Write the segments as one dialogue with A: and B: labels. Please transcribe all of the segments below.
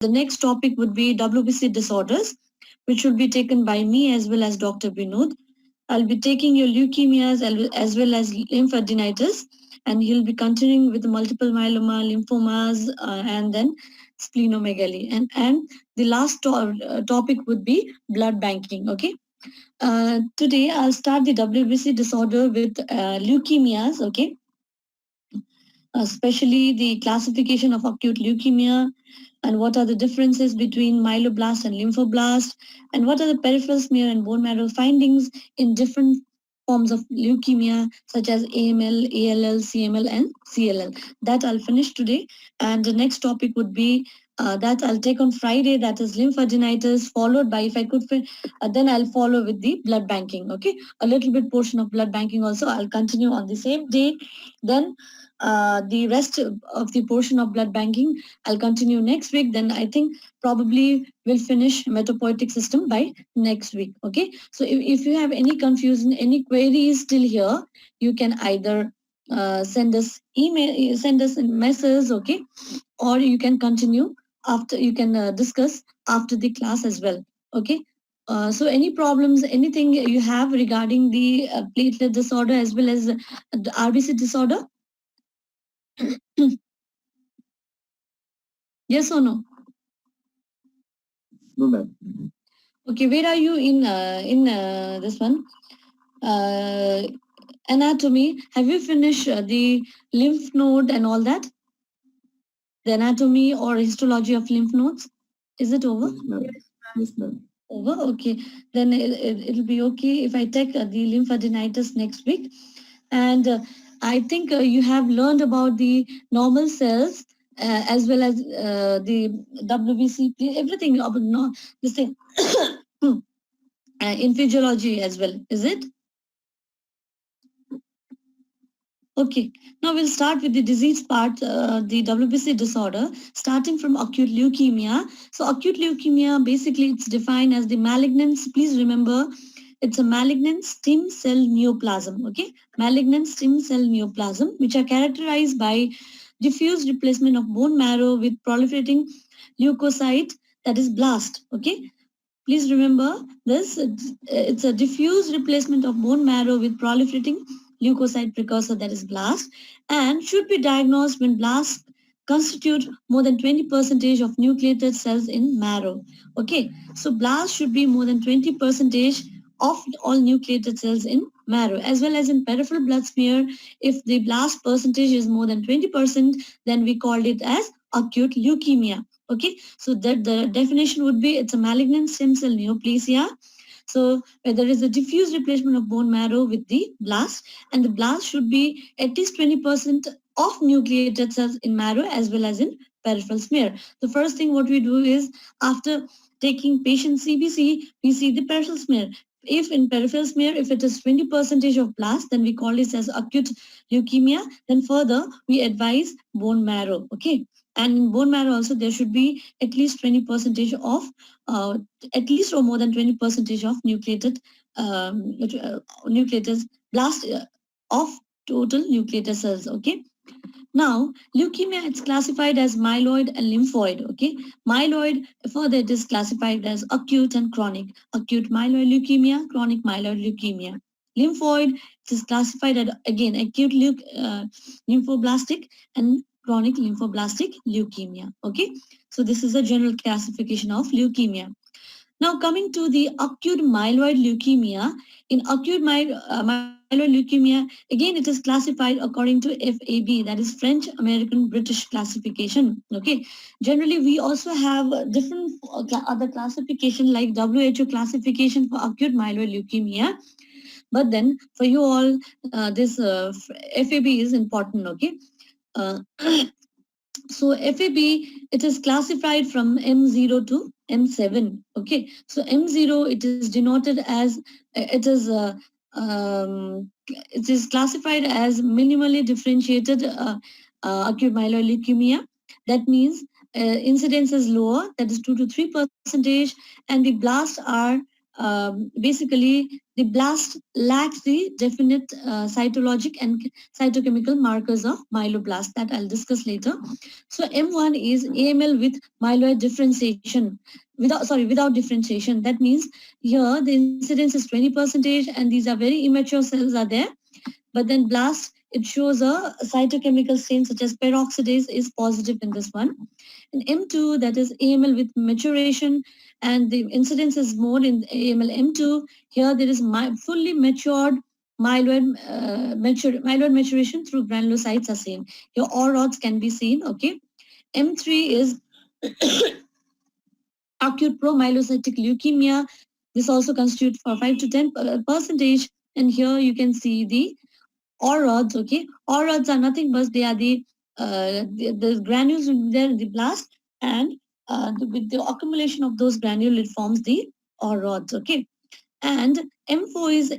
A: The next topic would be WBC disorders, which will be taken by me as well as Dr. Binod. I'll be taking your leukemias as well as lymphadenitis, and he'll be continuing with multiple myeloma, lymphomas, and then splenomegaly. And the last topic would be blood banking. Okay. Today I'll start the WBC disorder with leukemias. Okay, especially the classification of acute leukemia, and what are the differences between myeloblast and lymphoblast, and what are the peripheral smear and bone marrow findings in different forms of leukemia such as AML, ALL, CML, and CLL. That I'll finish today. And the next topic would be that I'll take on Friday, that is lymphadenitis, followed by, if I could, then I'll follow with the blood banking. Okay, a little bit portion of blood banking also I'll continue on the same day. Then the rest of the portion of blood banking I'll continue next week. Then I think probably we'll finish hematopoietic system by next week. Okay, so if you have any confusion, any queries still here, you can either send us email, send us a message. Okay, or you can continue after, you can discuss after the class as well. Okay, so any problems, anything you have regarding the platelet disorder as well as the RBC disorder? Yes or no?
B: No, ma'am.
A: Okay, where are you in this one? Anatomy. Have you finished the lymph node and all that? The anatomy or histology of lymph nodes? Is it over?
B: Yes, ma'am. Yes, ma'am.
A: Over. Okay, then it'll be okay if I take the lymphadenitis next week. And I think you have learned about the normal cells as well as the WBC, everything about this thing in physiology as well, is it? Okay, now we'll start with the disease part, the WBC disorder, starting from acute leukemia. So acute leukemia, basically it's defined as the malignant, please remember, it's a malignant stem cell neoplasm, okay? Malignant stem cell neoplasm, which are characterized by diffuse replacement of bone marrow with proliferating leukocyte, that is blast, okay? Please remember this, it's a diffuse replacement of bone marrow with proliferating leukocyte precursor, that is blast, and should be diagnosed when blasts constitute more than 20% of nucleated cells in marrow. Okay, so blast should be more than 20% of all nucleated cells in marrow, as well as in peripheral blood smear. If the blast percentage is more than 20%, then we called it as acute leukemia. Okay, so that the definition would be, it's a malignant stem cell neoplasia. So where there is a diffuse replacement of bone marrow with the blast, and the blast should be at least 20% of nucleated cells in marrow as well as in peripheral smear. The first thing what we do is, after taking patient CBC, we see the peripheral smear. If in peripheral smear, if it is 20% of blast, then we call this as acute leukemia. Then further, we advise bone marrow. Okay, and in bone marrow also there should be at least 20% of at least or more than 20% of nucleated blast of total nucleated cells. Okay, now leukemia, it's classified as myeloid and lymphoid. Okay, myeloid, further it is classified as acute and chronic. Acute myeloid leukemia, chronic myeloid leukemia. Lymphoid, it is classified as again acute lymphoblastic and chronic lymphoblastic leukemia. Okay, so this is a general classification of leukemia. Now coming to the acute myeloid leukemia, in acute myeloid leukemia, again it is classified according to FAB, that is French American British classification. Okay, generally we also have different other classification like WHO classification for acute myeloid leukemia. But then for you all, this FAB is important. Okay. Uh, So FAB, it is classified from M0 to M7. Okay, so M0, it is denoted as it is classified as minimally differentiated acute myeloid leukemia. That means incidence is lower, that is 2 to 3%, and the blasts are basically the blast lacks the definite cytologic and cytochemical markers of myeloblast that I'll discuss later. So M1 is AML with myeloid differentiation, without differentiation. That means here the incidence is 20%, and these are very immature cells are there. But then blast, it shows a cytochemical stain such as peroxidase is positive in this one. In M2, that is AML with maturation, and the incidence is more in AML M2. Here there is fully matured myeloid maturation through granulocytes are seen. Your all rods can be seen. Okay. M3 is acute promyelocytic leukemia. This also constitutes for 5 to 10%. And here you can see the all rods. Okay, all rods are nothing but they are the granules there in the blast, and with the accumulation of those granules, it forms the all rods. Okay. And M4 is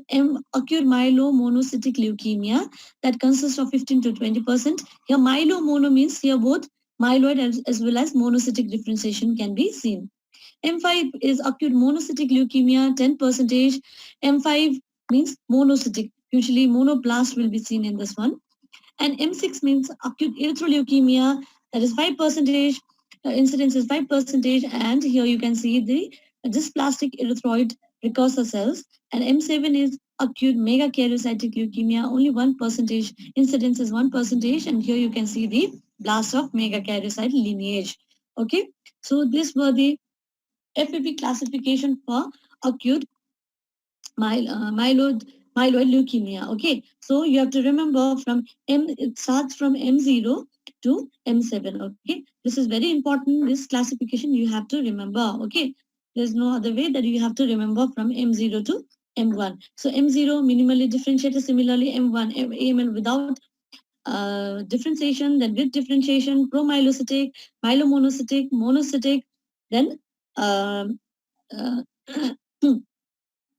A: acute myelomonocytic leukemia that consists of 15 to 20%. Here, myelomono means here both myeloid as well as monocytic differentiation can be seen. M5 is acute monocytic leukemia, 10%. M5 means monocytic. Usually monoblast will be seen in this one. And M6 means acute erythroleukemia, that is 5%. Incidence is 5%. And here you can see the dysplastic erythroid precursor cells. And M7 is acute megakaryocytic leukemia, only 1%. Incidence is 1%. And here you can see the blast of megakaryocyte lineage. Okay. So these were the FAP classification for acute myeloid leukemia. Okay, so you have to remember from it starts from M0 to M7. Okay, this is very important. This classification you have to remember. Okay, there's no other way that you have to remember from M0 to M1. So M0 minimally differentiated. Similarly, M1 AML without differentiation, then with differentiation, promyelocytic, myelomonocytic, monocytic, then um, uh,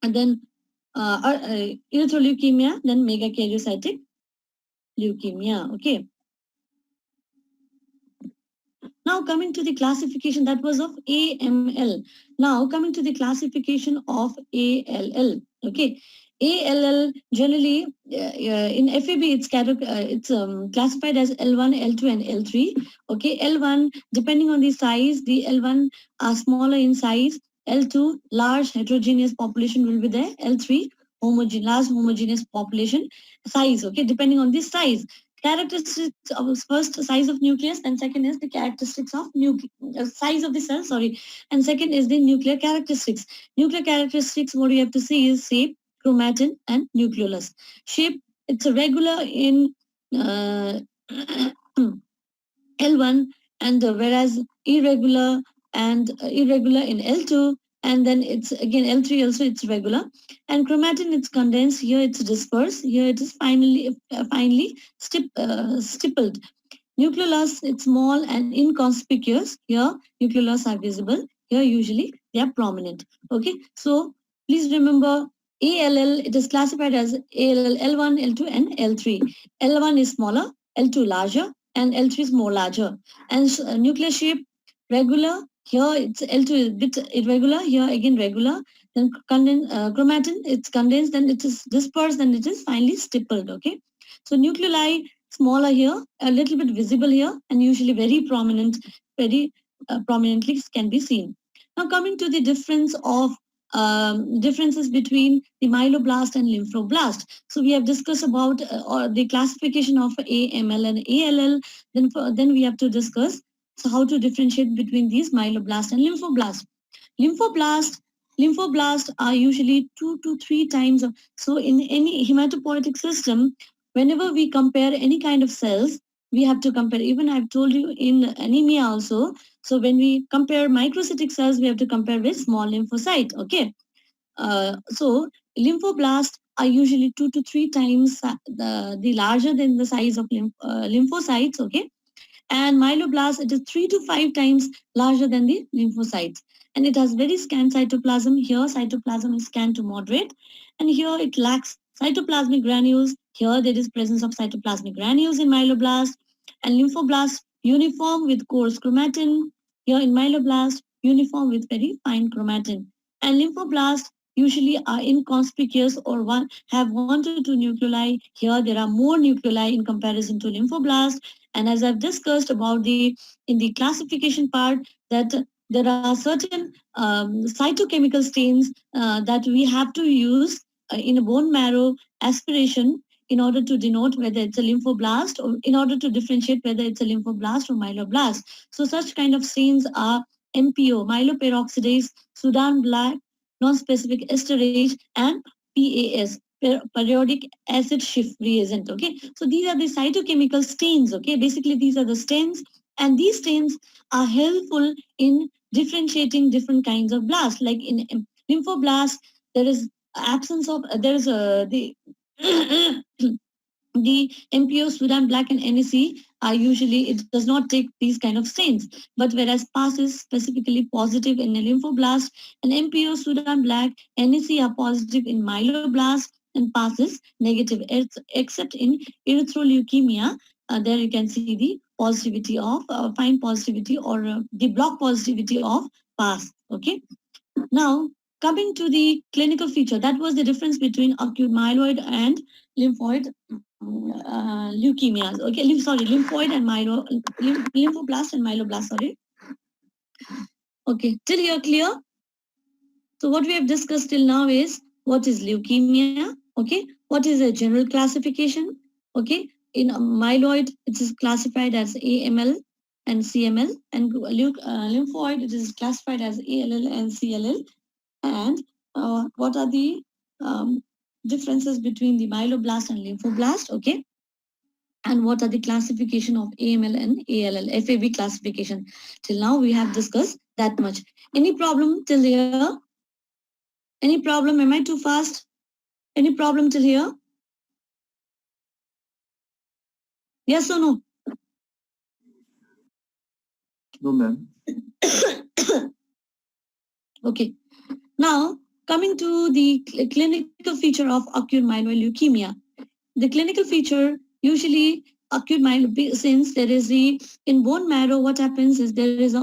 A: and then erythroleukemia, then megakaryocytic leukemia. Okay. Now coming to the classification that was of AML. Now coming to the classification of ALL. Okay. ALL generally in FAB it's classified as L1, L2 and L3. Okay, L1 depending on the size, the L1 are smaller in size. L2 large heterogeneous population will be there. L3 large homogeneous population size. Okay, depending on the size. Characteristics of first size of nucleus, and second is the characteristics of size of the cell. Sorry, and second is the nuclear characteristics. Nuclear characteristics. What you have to see is shape, chromatin, and nucleolus. Shape. It's a regular in L1, and whereas irregular in L2, and then it's again L3 also it's regular. And chromatin, it's condensed. Here it's dispersed. Here it is finely stippled. Nucleolus, it's small and inconspicuous. Here nucleolus are visible. Here usually they are prominent. Okay, so please remember ALL, it is classified as ALL L1, L2 and L3. L1 is smaller, L2 larger, and L3 is more larger. And nuclear shape regular. Here it's L2 is a bit irregular. Here again regular. Then chromatin, it's condensed, then it is dispersed, and it is finely stippled. Okay, so nucleoli smaller here, a little bit visible here, and usually very prominent, very prominently can be seen. Now coming to the differences between the myeloblast and lymphoblast. So we have discussed about the classification of AML and ALL. Then we have to discuss how to differentiate between these myeloblast and lymphoblast. Lymphoblast Lymphoblasts are usually 2 to 3 times. So in any hematopoietic system, whenever we compare any kind of cells, we have to compare. Even I've told you in anemia also. So when we compare microcytic cells, we have to compare with small lymphocyte. Okay. So lymphoblasts are usually 2 to 3 times the larger than the size of lymphocytes. Okay. And myeloblast, it is 3 to 5 times larger than the lymphocytes. And it has very scant cytoplasm. Here, cytoplasm is scant to moderate. And here, it lacks cytoplasmic granules. Here, there is presence of cytoplasmic granules in myeloblast. And lymphoblast, uniform with coarse chromatin. Here in myeloblast, uniform with very fine chromatin. And lymphoblast, usually are inconspicuous or have 1 to 2 nuclei. Here there are more nuclei in comparison to lymphoblast. And as I've discussed about in the classification part, that there are certain cytochemical stains that we have to use in a bone marrow aspiration in order to denote whether it's a lymphoblast, or in order to differentiate whether it's a lymphoblast or myeloblast. So such kind of stains are MPO, myeloperoxidase, Sudan black, non-specific esterase, and PAS, periodic acid shift reagent. Okay, so these are the cytochemical stains. Okay, basically these are the stains, and these stains are helpful in differentiating different kinds of blast. Like in lymphoblast, there is absence of there is a the the MPO, Sudan black, and NEC are usually, it does not take these kind of stains. But whereas PAS is specifically positive in a lymphoblast, and MPO, Sudan black, NEC are positive in myeloblast, and PAS is negative, except in erythroleukemia. There you can see the positivity of fine positivity, or the block positivity of PAS. Okay. Now, coming to the clinical feature, that was the difference between acute myeloid and lymphoid leukemias. Okay, lymphoid and lymphoblast and myeloblast. Sorry. Okay, till here clear? So what we have discussed till now is what is leukemia. Okay, what is a general classification? Okay, in myeloid it is classified as AML and CML, and lymphoid it is classified as ALL and CLL. And what are the differences between the myeloblast and lymphoblast? Okay, and what are the classification of AML and ALL, FAB classification. Till now we have discussed that much. Any problem till here? Any problem? Am I too fast? Any problem till here? Yes or no?
B: No, ma'am.
A: Okay. Now, coming to the clinical feature of acute myeloid leukemia. The clinical feature, usually acute myeloid, since there is in bone marrow, what happens is there is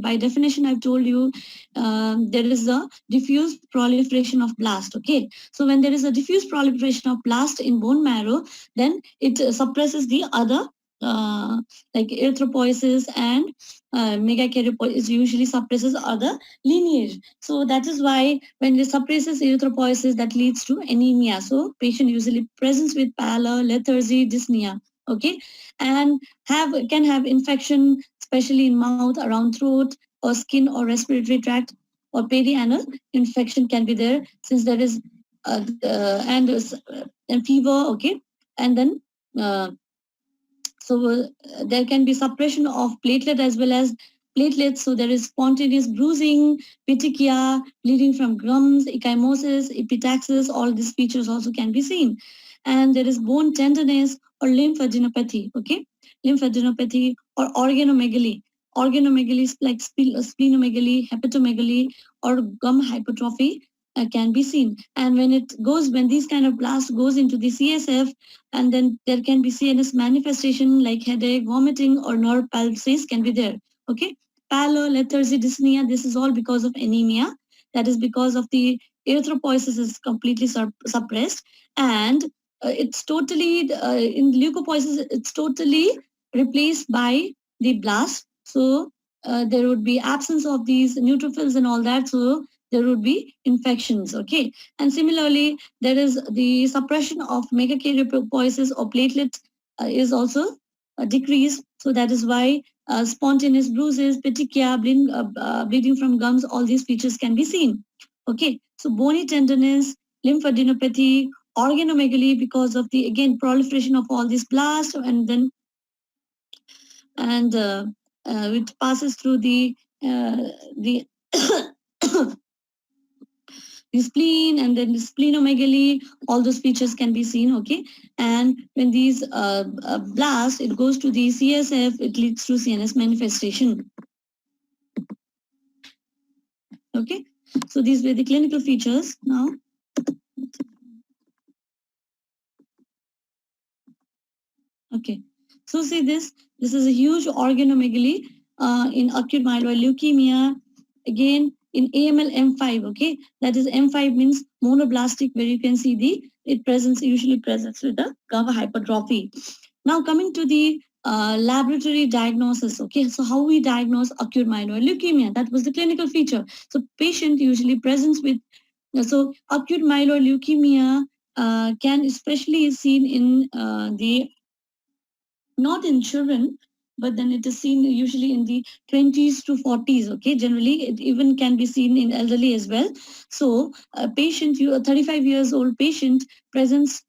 A: by definition I've told you, there is a diffuse proliferation of blast. Okay, so when there is a diffuse proliferation of blast in bone marrow, then it suppresses the other like erythropoiesis and megakaryopoiesis, usually suppresses other lineage. So that is why when it suppresses erythropoiesis, that leads to anemia. So patient usually presents with pallor, lethargy, dyspnea. Okay, and can have infection, especially in mouth, around throat, or skin or respiratory tract, or perianal infection can be there, since there is and fever. Okay, and then there can be suppression of platelet as well as platelets. So there is spontaneous bruising, petechia, bleeding from gums, ecchymosis, epistaxis. All these features also can be seen. And there is bone tenderness or lymphadenopathy. Okay, lymphadenopathy or organomegaly. Organomegaly is like splenomegaly, hepatomegaly, or gum hypertrophy can be seen. And when these kind of blasts goes into the CSF, and then there can be CNS manifestation like headache, vomiting, or nerve palsies can be there. Okay, pallor, lethargy, dyspnea. This is all because of anemia. That is because of the erythropoiesis is completely suppressed, and it's totally in leukopoiesis. It's totally replaced by the blast. So there would be absence of these neutrophils and all that. So there would be infections. Okay, and similarly there is the suppression of megakaryopoiesis or platelets is also decreased. So that is why spontaneous bruises, petechia, bleeding from gums, all these features can be seen. Okay, so bony tenderness, lymphadenopathy, organomegaly because of the again proliferation of all these blasts, and then it passes through the the spleen, and then the splenomegaly, all those features can be seen. Okay, and when these blast, it goes to the CSF, it leads to CNS manifestation. Okay, so these were the clinical features. Now okay, so see this is a huge organomegaly in acute myeloid leukemia. Again, in AML M5, okay, that is M5 means monoblastic, where you can see it usually presents with the gamma hypertrophy. Now coming to the laboratory diagnosis, okay, so how we diagnose acute myeloid leukemia, that was the clinical feature. So patient usually presents with, so acute myeloid leukemia can especially seen in not in children, but then it is seen usually in the 20s to 40s. Okay, generally it even can be seen in elderly as well. So a patient, a 35 years old patient presents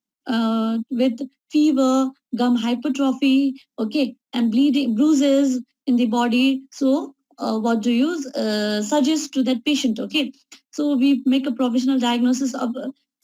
A: with fever, gum hypertrophy, okay, and bleeding, bruises in the body. So what do you suggest to that patient? Okay, so we make a provisional diagnosis of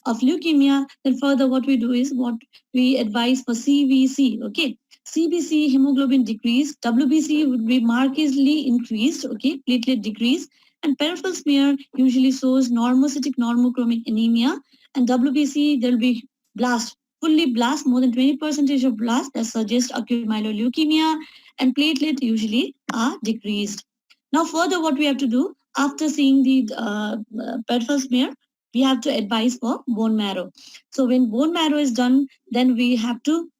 A: leukemia. Then further what we do is what we advise for CVC. Okay, CBC hemoglobin decrease, WBC would be markedly increased, okay, platelet decrease, and peripheral smear usually shows normocytic normochromic anemia, and WBC there will be blast, fully blast, more than 20% of blast that suggests acute myeloid leukemia, and platelet usually are decreased. Now further what we have to do after seeing the peripheral smear, we have to advise for bone marrow. So when bone marrow is done, then we have to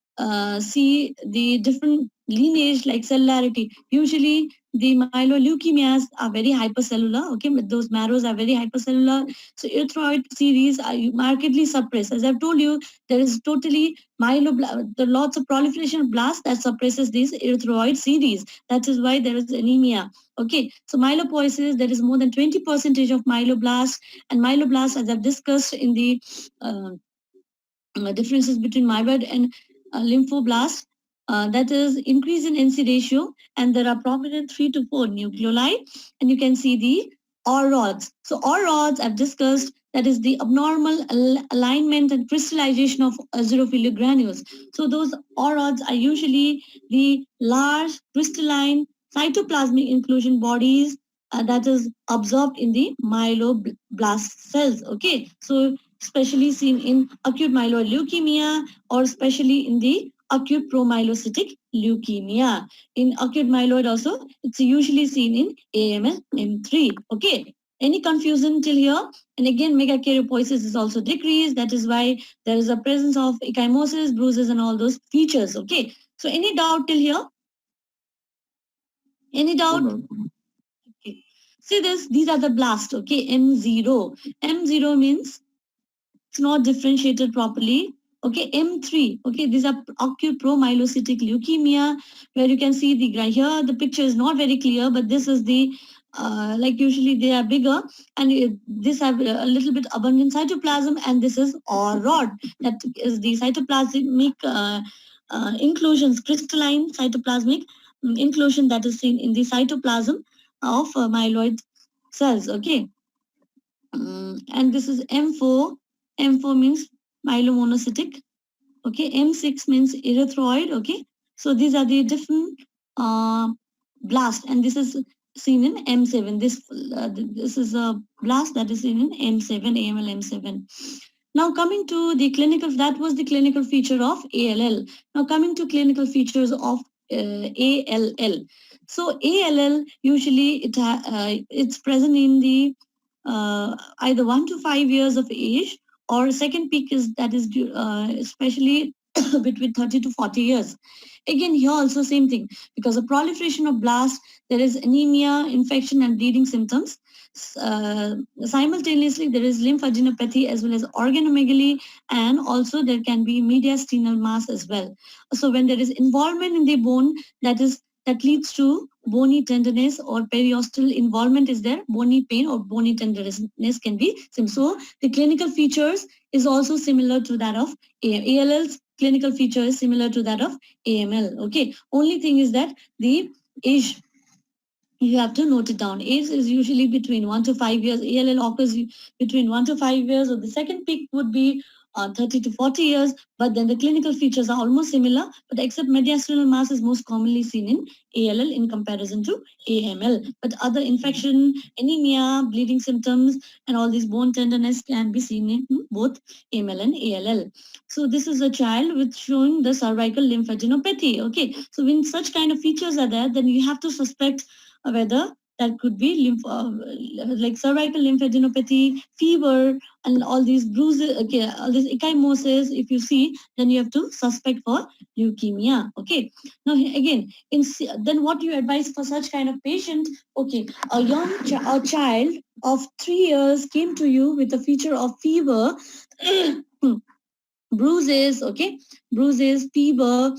A: see the different lineage like cellularity. Usually the myeloleukemias are very hypercellular, okay, but those marrows are very hypercellular. So erythroid series are markedly suppressed. As I've told you, there is totally the lots of proliferation of blasts that suppresses these erythroid series. That is why there is anemia. Okay, so myelopoiesis, there is more than 20% of myeloblasts, and myeloblasts, as I've discussed in the differences between myeloid and lymphoblast, that is increase in NC ratio, and there are prominent 3 to 4 nucleoli, and you can see the OR rods. So OR rods I've discussed, that is the abnormal alignment and crystallization of eosinophilic granules. So those OR rods are usually the large crystalline cytoplasmic inclusion bodies that is absorbed in the myeloblast cells. Okay, so especially seen in acute myeloid leukemia, or especially in the acute promyelocytic leukemia. In acute myeloid also, it's usually seen in AML M3. Okay, any confusion till here? And again, megakaryopoiesis is also decreased. That is why there is a presence of ecchymosis, bruises, and all those features. Okay, so any doubt till here? Any doubt? Okay. See this, these are the blasts. Okay, M0. M0 means it's not differentiated properly. Okay, M3. Okay, these are acute promyelocytic leukemia, where you can see here the picture is not very clear, but this is the like usually they are bigger, and this have a little bit abundant cytoplasm, and this is OR rod, that is the cytoplasmic inclusions, crystalline cytoplasmic inclusion that is seen in the cytoplasm of myeloid cells. Okay, and this is M4. M4 means myelomonocytic. Okay, M6 means erythroid. Okay, so these are the different blast, and this is seen in M7. This is a blast that is seen in M7, AML M7. Now coming to the clinical, that was the clinical feature of ALL. Now coming to clinical features of ALL. So ALL usually it's present in the either 1 to 5 years of age, or second peak is that is especially between 30 to 40 years. Again, here also same thing, because of proliferation of blast, there is anemia, infection, and bleeding symptoms. Simultaneously, there is lymphadenopathy as well as organomegaly, and also there can be mediastinal mass as well. So when there is involvement in the bone, that leads to bony tenderness, or periosteal involvement is there, bony pain or bony tenderness can be seen. So the clinical features is also similar to that of ALL's clinical feature is similar to that of AML. Okay, only thing is that the age, you have to note it down. Age is usually between 1 to 5 years. ALL occurs between 1 to 5 years, or the second peak would be 30 to 40 years, but then the clinical features are almost similar, but except mediastinal mass is most commonly seen in ALL in comparison to AML. But other infection, anemia, bleeding symptoms, and all these bone tenderness can be seen in both AML and ALL. So this is a child with showing the cervical lymphadenopathy. Okay, so when such kind of features are there, then you have to suspect whether that could be like cervical lymphadenopathy, fever, and all these bruises, okay, all this ecchymosis. If you see, then you have to suspect for leukemia. Okay. Now again, then what you advise for such kind of patient? Okay, a young a child of 3 years came to you with a feature of fever, bruises, okay, bruises, fever,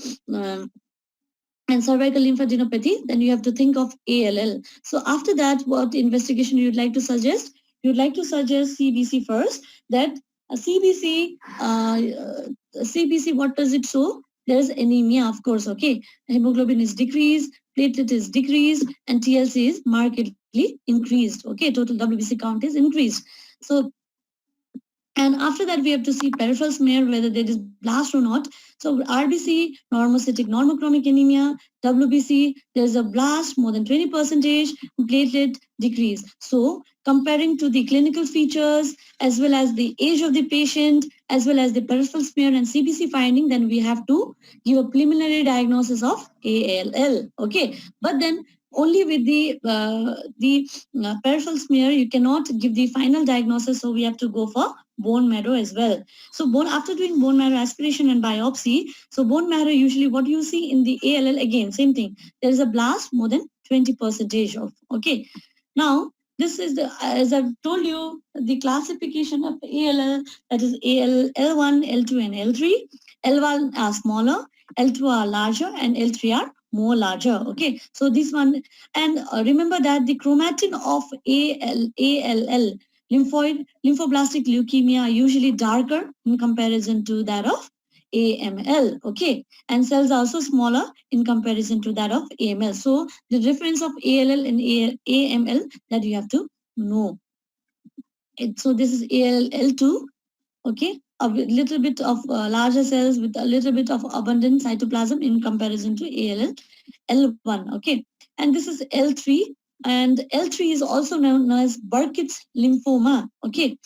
A: and cervical lymphadenopathy, then you have to think of ALL. So after that, what investigation you'd like to suggest? You'd like to suggest CBC first. That CBC, CBC, what does it show? There's anemia, of course, okay. Hemoglobin is decreased, platelet is decreased, and TLC is markedly increased, okay. Total WBC count is increased. So, and after that, we have to see peripheral smear, whether there is blast or not. So RBC, normocytic normochromic anemia, WBC, there's a blast more than 20%, platelet decrease. So comparing to the clinical features, as well as the age of the patient, as well as the peripheral smear and CBC finding, then we have to give a preliminary diagnosis of ALL. Okay, but then only with the peripheral smear, you cannot give the final diagnosis. So we have to go for bone marrow as well. So after doing bone marrow aspiration and biopsy, so bone marrow, usually what you see in the ALL, again, same thing. There is a blast more than 20% of, okay. Now, this is the, as I've told you, the classification of ALL, that is AL, L1, L2, and L3. L1 are smaller, L2 are larger, and L3 are more larger, okay. So this one, and remember that the chromatin of ALL, lymphoblastic leukemia, are usually darker in comparison to that of AML, okay, and cells are also smaller in comparison to that of AML. So the difference of ALL and AML that you have to know. So this is ALL2, okay, a little bit of larger cells with a little bit of abundant cytoplasm in comparison to ALL L1, okay, and this is L3, and L3 is also known as Burkitt's lymphoma, okay.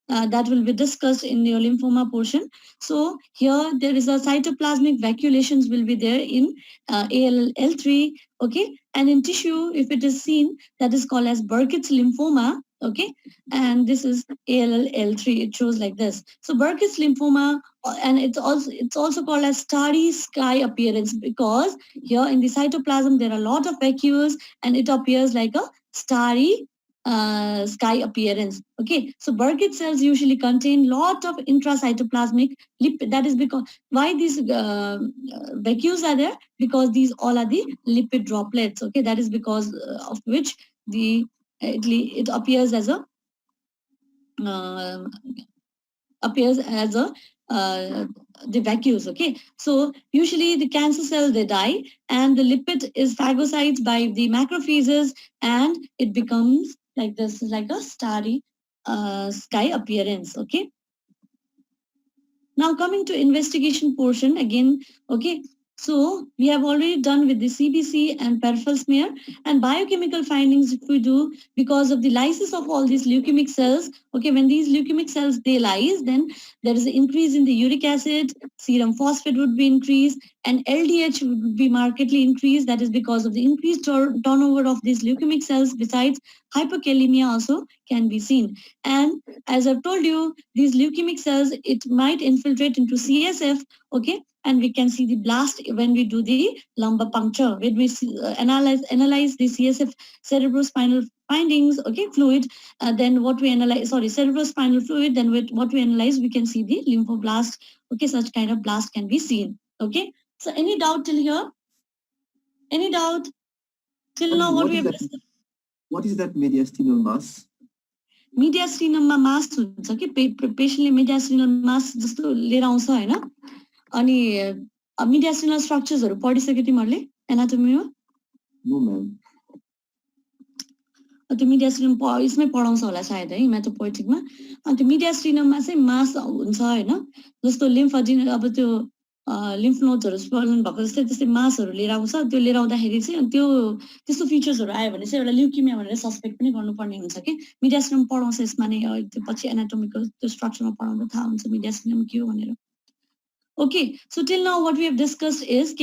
A: That will be discussed in your lymphoma portion. So here there is a cytoplasmic vacuolations will be there in ALL3, okay, and in tissue, if it is seen, that is called as Burkitt's lymphoma, okay, and this is ALL3. It shows like this. So Burkitt's lymphoma, and it's also called as starry sky appearance, because here in the cytoplasm there are a lot of vacuoles and it appears like a starry sky appearance. Okay, so Burkitt cells usually contain lot of intracytoplasmic lipid. That is because why these vacuoles are there, because these all are the lipid droplets. Okay, that is because of which the it appears as a the vacuoles. Okay, so usually the cancer cell, they die and the lipid is phagocytes by the macrophages and it becomes like this, like a starry sky appearance. Okay, now coming to investigation portion again. Okay, so we have already done with the CBC and peripheral smear, and biochemical findings if we do, because of the lysis of all these leukemic cells. Okay, when these leukemic cells they lyse, then there is an increase in the uric acid, serum phosphate would be increased, and LDH would be markedly increased. That is because of the increased turnover of these leukemic cells. Besides, hyperkalemia also can be seen. And as I've told you, these leukemic cells, it might infiltrate into CSF, okay, and we can see the blast when we do the lumbar puncture, when we see, analyze the CSF cerebrospinal findings, okay, fluid, then what we analyze, sorry, cerebrospinal fluid, then with what we analyze, we can see the lymphoblast, okay, such kind of blast can be seen, okay. So any doubt till here? Any doubt? Till now what we have discussed?
B: What is that mediastinal mass?
A: मिडियास्ट्रिनममा मास हुन्छ कि पेशेन्टले मिडियास्ट्रिनल मास जस्तो लिएर आउँछ हैन, अनि मिडियास्ट्रिनल स्ट्रक्चर्सहरु पढिसक्यो तिमीहरुले एनाटोमीमा?
B: No ma'am.
A: त्यो मिडियास्ट्रिनम यसमै पढाउँछ होला सायद है हिमाटोपोइटिकमा। अनि त्यो मिडियास्ट्रिनममा चाहिँ मास हुन्छ हैन, जस्तो लिम्फोडिन, अब त्यो लिम्फ नोड्सहरु स्वलन भएको जस्तै त्यस्तै मासहरु लिएर आउँछ। त्यो लिएर आउँदाखेरि चाहिँ अनि त्यो त्यस्तो फिचर्सहरु आयो भने चाहिँ एउटा ल्युकेमिया भनेर सस्पेक्ट पनि गर्नुपर्ने हुन्छ कि। मिडियास्ट्रिनम पढाउँछ यसमा नै, त्यो पछि एनाटोमिकल त्यो स्ट्रक्चरमा पढाउँदा थाहा हुन्छ मिडियास्ट्रिनम के हो भनेर। Okay, so till now what we have discussed is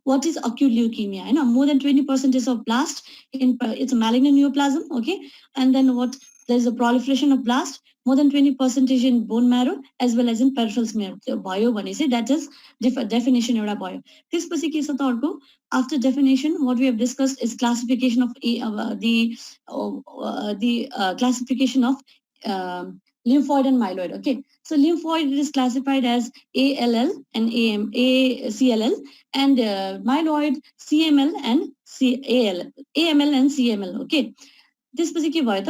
A: what is acute leukemia. You know, more than 20% of blast it's a malignant neoplasm. Okay, and then what there is a proliferation of blast more than 20% in bone marrow as well as in peripheral smear. So bio that is definition एउटा भयो. त्यसपछि के छ त अर्को after definition what we have discussed is classification of the classification of lymphoid and myeloid. Okay, so lymphoid is classified as ALL and ACLL, and myeloid CML and AML and CML. Okay, त्यसपछि के भयो त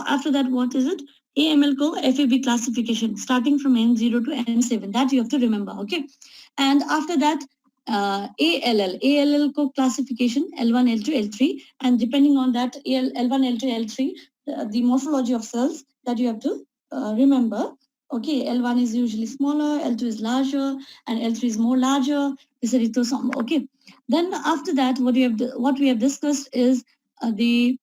A: after that what is it AML को FAB classification starting from N0 to N7, that you have to remember. Okay, and after that ALL ko classification L1 L2 L3, and depending on that L1 L2 L3 the morphology of cells that you have to remember. Okay, L1 is usually smaller, L2 is larger, and L3 is more larger. Okay, then after that what we have discussed is the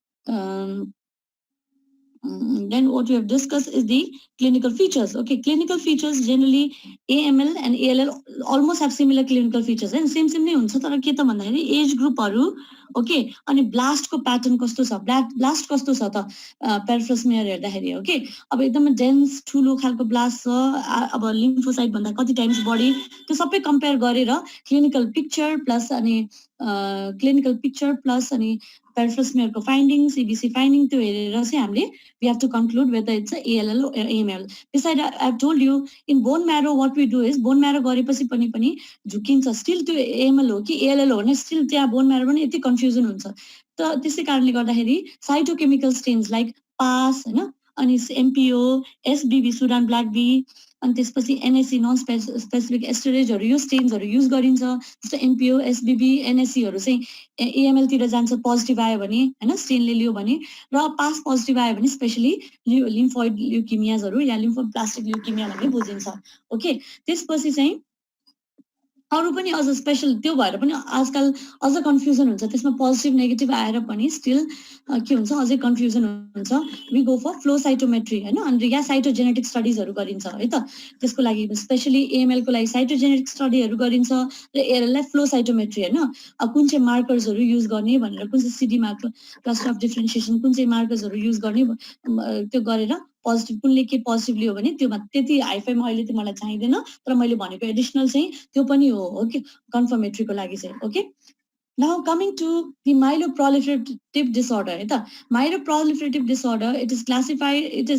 A: then what we have discussed is the clinical features. Okay, clinical features generally AML and ALL almost have similar clinical features and same नै हुन्छ तर के त भन्दाखेरि as ग्रुपहरु okay अनि blast को pattern कस्तो छ ब्लास्ट कस्तो छ त पेरिफेरल स्मियर हेर्दाखेरि ओके अब एकदमै डेन्स ठुलो खालको ब्लास्ट छ अब लिम्फोसाइट भन्दा कति टाइम्स बढी त्यो सबै कम्पेयर गरेर क्लिनिकल पिक्चर प्लस अनि peripheral smear को findings, CBC finding त्यो हेरेर चाहिँ हामीले we have to conclude whether it's a ALL or AML. Besides, I've told you in bone marrow what we do is bone marrow गरेपछि पनि झुकिन्छ still त्यो AML हो कि ALL हो भने still त्यहाँ bone marrow पनि यति confusion हुन्छ. त त्यसै कारणले गर्दाखेरि cytochemical stains like PAS हैन अनि MPO, SBB Sudan black B अनि त्यसपछि NSE नन स्पेसिफिक एस्टरेजहरु यो स्टेन्सहरु युज गरिन्छ जस्तो MPO, SBB, NSE हरु चाहिँ AML तिर जान्छ पोजिटिभ आयो भने हैन स्टेनले लियो भने र पास पोजिटिभ आयो भने स्पेशली लिम्फोइड ल्युकेमियाजहरु या लिम्फोब्लास्टिक ल्युकेमिया भन्ने बुझिन्छ. ओके, त्यसपछि चाहिँ अरु पनि अझ स्पेशल त्यो भएर पनि आजकल अझ कन्फ्युजन हुन्छ त्यसमा पोजिटिभ नेगेटिभ आएर पनि स्टिल के हुन्छ अझै कन्फ्युजन हुन्छ. We go for flow cytometry हैन अनि या साइटोजेनेटिक स्टडीजहरु गरिन्छ है त त्यसको लागि स्पेशली AML को लागि साइटोजेनेटिक स्टडीहरु गरिन्छ र एरलाई फ्लो साइटोमेट्री हैन कुन चाहिँ मार्कर्सहरु युज गर्ने भनेर कुन चाहिँ CD marker cluster of differentiation कुन चाहिँ मार्कर्सहरु युज गर्ने त्यो गरेर पोजिटिभ कुनले के पोजिटिभ लियो भने त्योमा त्यति हाइफाइमा अहिले त मलाई चाहिदैन तर मैले भनेको एडिशनल चाहिँ त्यो पनि हो ओके कन्फर्मेट्रीको लागि चाहिँ. Okay, now coming to the myeloproliferative disorder है त myeloproliferative disorder it is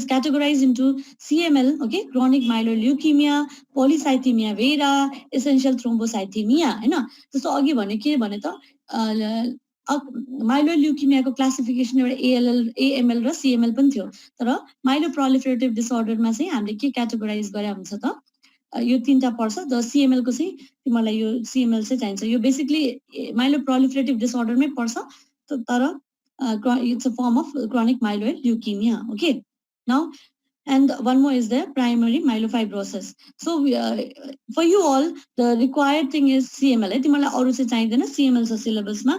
A: categorized into CML okay chronic myeloid leukemia, polycythemia vera, essential thrombocythemia हैन जस्तो अघि भने के भने त माइलोइड ल्युकेमियाको क्लासिफिकेसन एउटा ALL, AML र CML पनि थियो तर माइलोप्रोलिफरेटिभ डिसअर्डरमा चाहिँ हामीले के क्याटेगोराइज गरे हुन्छ त यो तीनटा पर्छ द CML को चाहिँ तिमीलाई यो CML चाहिँ चाहिन्छ यो बेसिकली माइलोप्रोलिफरेटिभ डिसअर्डरमै पर्छ तर it's a form of chronic myeloid leukaemia. Okay, now and one more is the primary myelofibrosis. So for you all the required thing is CML है तिमीलाई अरु चाहिँ चाहिदैन CML छ सिलेबसमा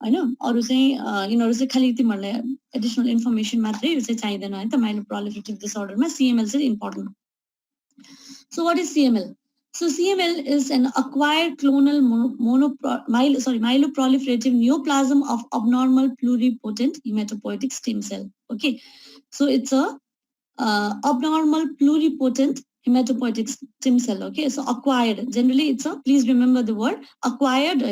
A: हैन अरु चाहिँ यिनीहरु चाहिँ खाली तिमीहरुलाई एडिशनल इन्फर्मेसन मात्रै यो चाहिँ चाहिदैन है त माइलोप्रोलिफरेटिभ डिसअर्डरमा CML चाहिँ important. So what is CML? So CML is an acquired clonal myeloproliferative neoplasm of abnormal pluripotent hematopoietic stem cell. Okay, so it's a abnormal pluripotent hematopoietic stem cell. Okay, so acquired generally it's a please remember the word acquired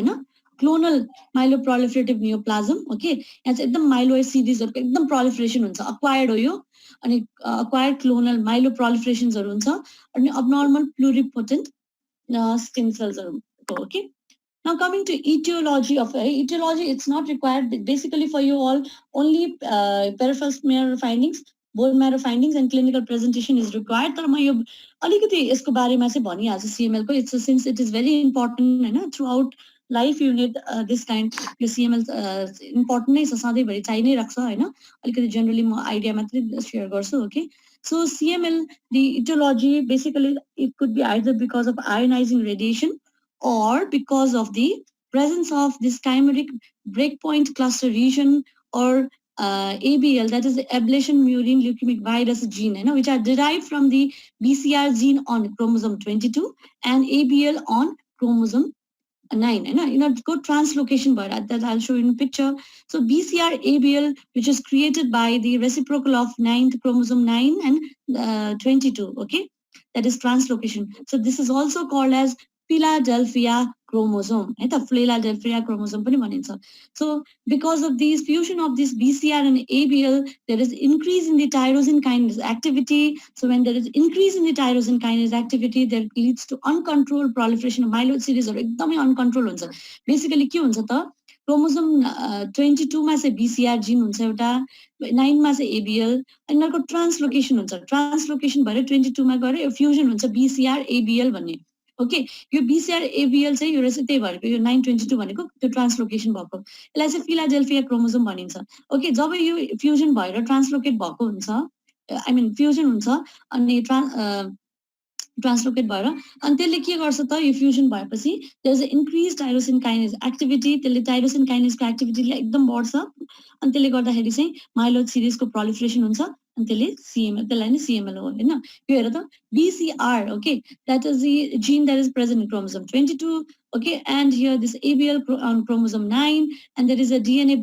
A: clonal myeloproliferative neoplasm. Okay, and it's एकदम myeloid series एकदम proliferation हुन्छ acquired हो यो अनि acquired clonal myeloproliferations हुन्छ अनि abnormal pluripotent stem cells okay. Now coming to etiology of etiology, it's not required basically for you all only peripheral smear findings, bone marrow findings and clinical presentation is required. तर म यो अलिकति यसको बारेमा चाहिँ भनिहाल्छु CML को it's since it is very important Hahn throughout life you need this kind yo CML important नै छ सधैँभरि चाहि नै राख्छ हैन अलिकति जनरली म आइडिया मात्रै शेयर गर्छु. Okay, so CML the etiology basically it could be either because of ionizing radiation or because of the presence of this chimeric breakpoint cluster region or ABL, that is the ablation murine leukemic virus gene, which are derived from the BCR gene on chromosome 22 and ABL on chromosome 9, go translocation bar that I'll show you in picture. So BCR ABL, which is created by the reciprocal of 9th chromosome 9 and 22, okay, that is translocation. So this is also called as Philadelphia chromosome, the Philadelphia chromosome pani bhaniन्छ. So because of these fusion of this BCR and ABL, there is increase in the tyrosine kinase activity. So when there is increase in the tyrosine kinase activity, that leads to uncontrolled proliferation of myeloid series or एकदमै uncontrolled हुन्छ. Basically के हुन्छ त chromosome 22 मा चाहिँ BCR जिन हुन्छ एउटा, 9 मा चाहिँ ABL, अनि यिनीहरुको ट्रान्सलोकेसन हुन्छ. ट्रान्सलोकेसन भएर 22 मा गएर फ्युजन हुन्छ BCR ABL भन्ने. ओके, यो BCR ABL चाहिँ यो रहेछ, त्यही भएर यो 922 भनेको त्यो ट्रान्सलोकेसन भएको. यसलाई चाहिँ फिलाडेल्फिया क्रोमोसोम भनिन्छ. ओके, जब यो फ्युजन भएर ट्रान्सलोकेट भएको हुन्छ, आई मिन फ्युजन हुन्छ अनि ट्रान्सलोकेट भएर अनि त्यसले के गर्छ त, यो फ्युजन भएपछि there is a increase tyrosine kinase activity. त्यसले टाइरोसिन काइनेजको एक्टिभिटीलाई एकदम बढ्छ अनि त्यसले गर्दाखेरि चाहिँ माइलोइड सिरिजको प्रोलिफरेसन हुन्छ अनि त्यसले CML, त्यसलाई नै CML हो हैन. यो हेर त BCR, okay, that is the gene that is present in chromosome 22, okay, and here this ABL on chromosome 9, and there is a DNA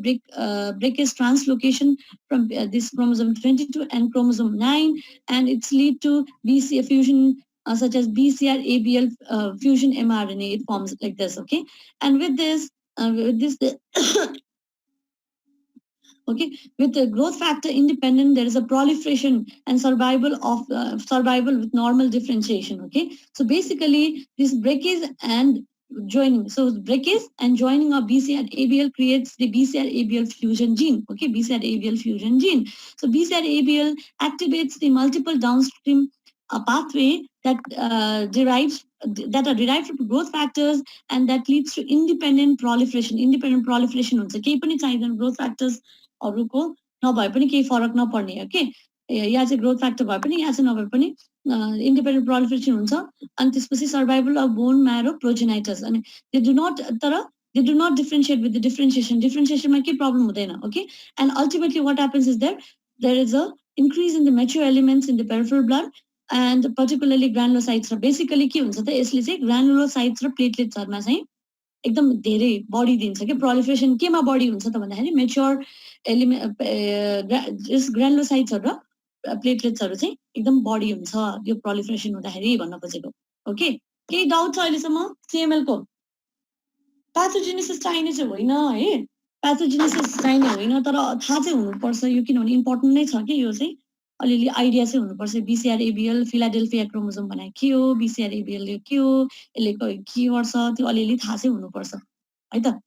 A: breakage translocation from this chromosome 22 and chromosome 9, and it's lead to BCR fusion, such as BCR ABL fusion mRNA. It forms like this, okay, and with this okay, with the growth factor independent, there is a proliferation and survival with normal differentiation. Okay, so basically this breakage and joining, so breakage and joining of BCR ABL creates the BCR ABL fusion gene. Okay, BCR ABL fusion gene. So BCR ABL activates the multiple downstream pathway that are derived from growth factors, and that leads to independent proliferation. Independent proliferation हुन्छ, केही पनि चाहिदैन growth factors अरूको नभए पनि केही फरक नपर्ने. Okay, यहाँ चाहिँ ग्रोथ फ्याक्टर भए पनि यहाँ चाहिँ नभए पनि इन्डिपेन्डेन्ट प्रोलिफरेसन हुन्छ. अनि त्यसपछि survival of bone marrow progenitors. अनि they do not differentiate with the डिफरेन्सिएसनमा केही प्रब्लम हुँदैन. Okay, and ultimately what happens is there is a increase in the mature elements in the peripheral blood and particularly granulocytes. र basically के हुन्छ त, यसले चाहिँ ग्रानुलोसाइट्स र प्लेटलेट्सहरूमा चाहिँ एकदम धेरै बढी दिन्छ कि. प्रोलिफरेसन केमा बढी हुन्छ त भन्दाखेरि मेच्योर एलिमेन्ट ग्रानुलोसाइट्सहरू र प्लेटलेट्सहरू चाहिँ एकदम बढी हुन्छ यो प्रोलिफरेसन हुँदाखेरि भन्न खोजेको. ओके, केही डाउट छ अहिलेसम्म CML को? प्याथोजेनेसिस चाहिने चाहिँ होइन है, प्याथोजेनेसिस चाहिने होइन, तर थाहा चाहिँ हुनुपर्छ यो, किनभने इम्पोर्टेन्ट नै छ कि यो चाहिँ अलिअलि आइडिया चाहिँ हुनुपर्छ. BCR ABL फिलाडेल्फिया क्रोमोसोम भनेको के हो, BCR ABL के हो, यसले के गर्छ, त्यो अलिअलि थाहा चाहिँ हुनुपर्छ है त.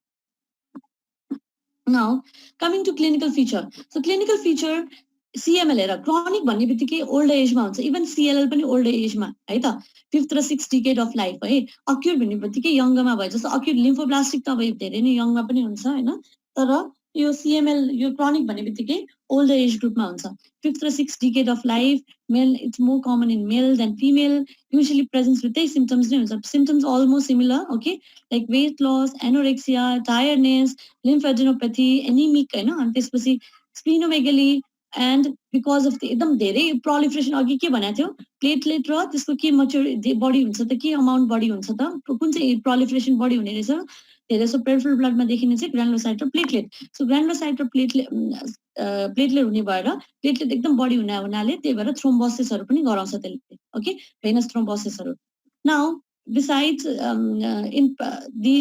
A: Now, coming to clinical feature. So clinical feature CML हेर, क्रोनिक भन्ने बित्तिकै ओल्ड एजमा हुन्छ. इभन CLL पनि ओल्ड एजमा है त, 5th र 6th डिकेड अफ लाइफ है. अक्युट भन्ने बित्तिकै यङ्गमा भयो, जस्तो अक्युट लिम्फोब्लास्टिक त अब धेरै नै यङ्गमा पनि हुन्छ हैन, तर यो CML यो क्रोनिक भन्ने बित्तिकै ओल्ड एज ग्रुपमा हुन्छ. 5th र 6th decade of life, male it's more common in male than female. Usually presents with त्यही सिम्टम्स नै हुन्छ. Symptoms almost similar, okay, like weight loss, anorexia, tiredness, lymphadenopathy, anaemic हैन, अनि त्यसपछि स्प्लिनोमेगली. एन्ड बिकज अफ एकदम धेरै proliferation, अघि के भनेको थियो, प्लेटलेट र त्यसको के मच्योर बढी हुन्छ त, के अमाउन्ट बढी हुन्छ त, कुन चाहिँ प्रोलिफरेसन बढी हुने रहेछ, धेरै जसो पेरिफेरल ब्लडमा देखिने चाहिँ ग्रानुलोसाइट र प्लेटलेट. सो ग्रानुलोसाइट र प्लेटलेट हुने भएर प्लेटलेट एकदम बढी हुनाले त्यही भएर थ्रोम्बोसिसहरू पनि गराउँछ त्यसले. ओके, भेनस थ्रोम्बोसिसहरू. नाउ बिसाइड्स इन दि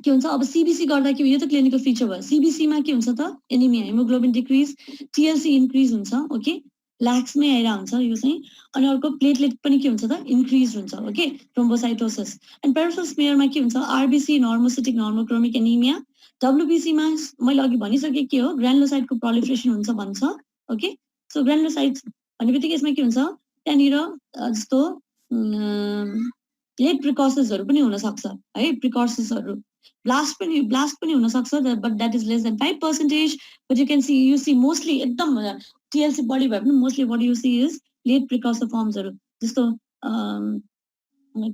A: के हुन्छ अब CBC गर्दा के, यो त क्लिनिकल फिचर भयो. CBCमा के हुन्छ त, anaemia, haemoglobin decrease, TLC increase हुन्छ. ओके, ल्याक्समै आइरहेको हुन्छ यो चाहिँ. अनि अर्को प्लेटलेट पनि के हुन्छ त, इन्क्रिज हुन्छ. Okay, thrombocytosis. एन्ड पेरिफेरल स्मेयरमा के हुन्छ, RBC, नर्मोसिटिक नर्मोक्रोमिक एनिमिया. WBCमा मैले अघि भनिसकेँ के हो, ग्रानुलोसाइटको प्रोलिफरेसन हुन्छ भन्छ. ओके, सो ग्रानुलोसाइट्स भन्ने बित्तिकै यसमा के हुन्छ, त्यहाँनिर जस्तो लेट प्रिकर्सर्सहरू पनि हुनसक्छ है, प्रिकर्सर्सहरू. ब्लास्ट पनि हुन सक्छ, but that is less than 5%. But you see mostly एकदम TLC बढी भए पनि मोस्टली बढी you see is late precursor फर्म्सहरू, जस्तो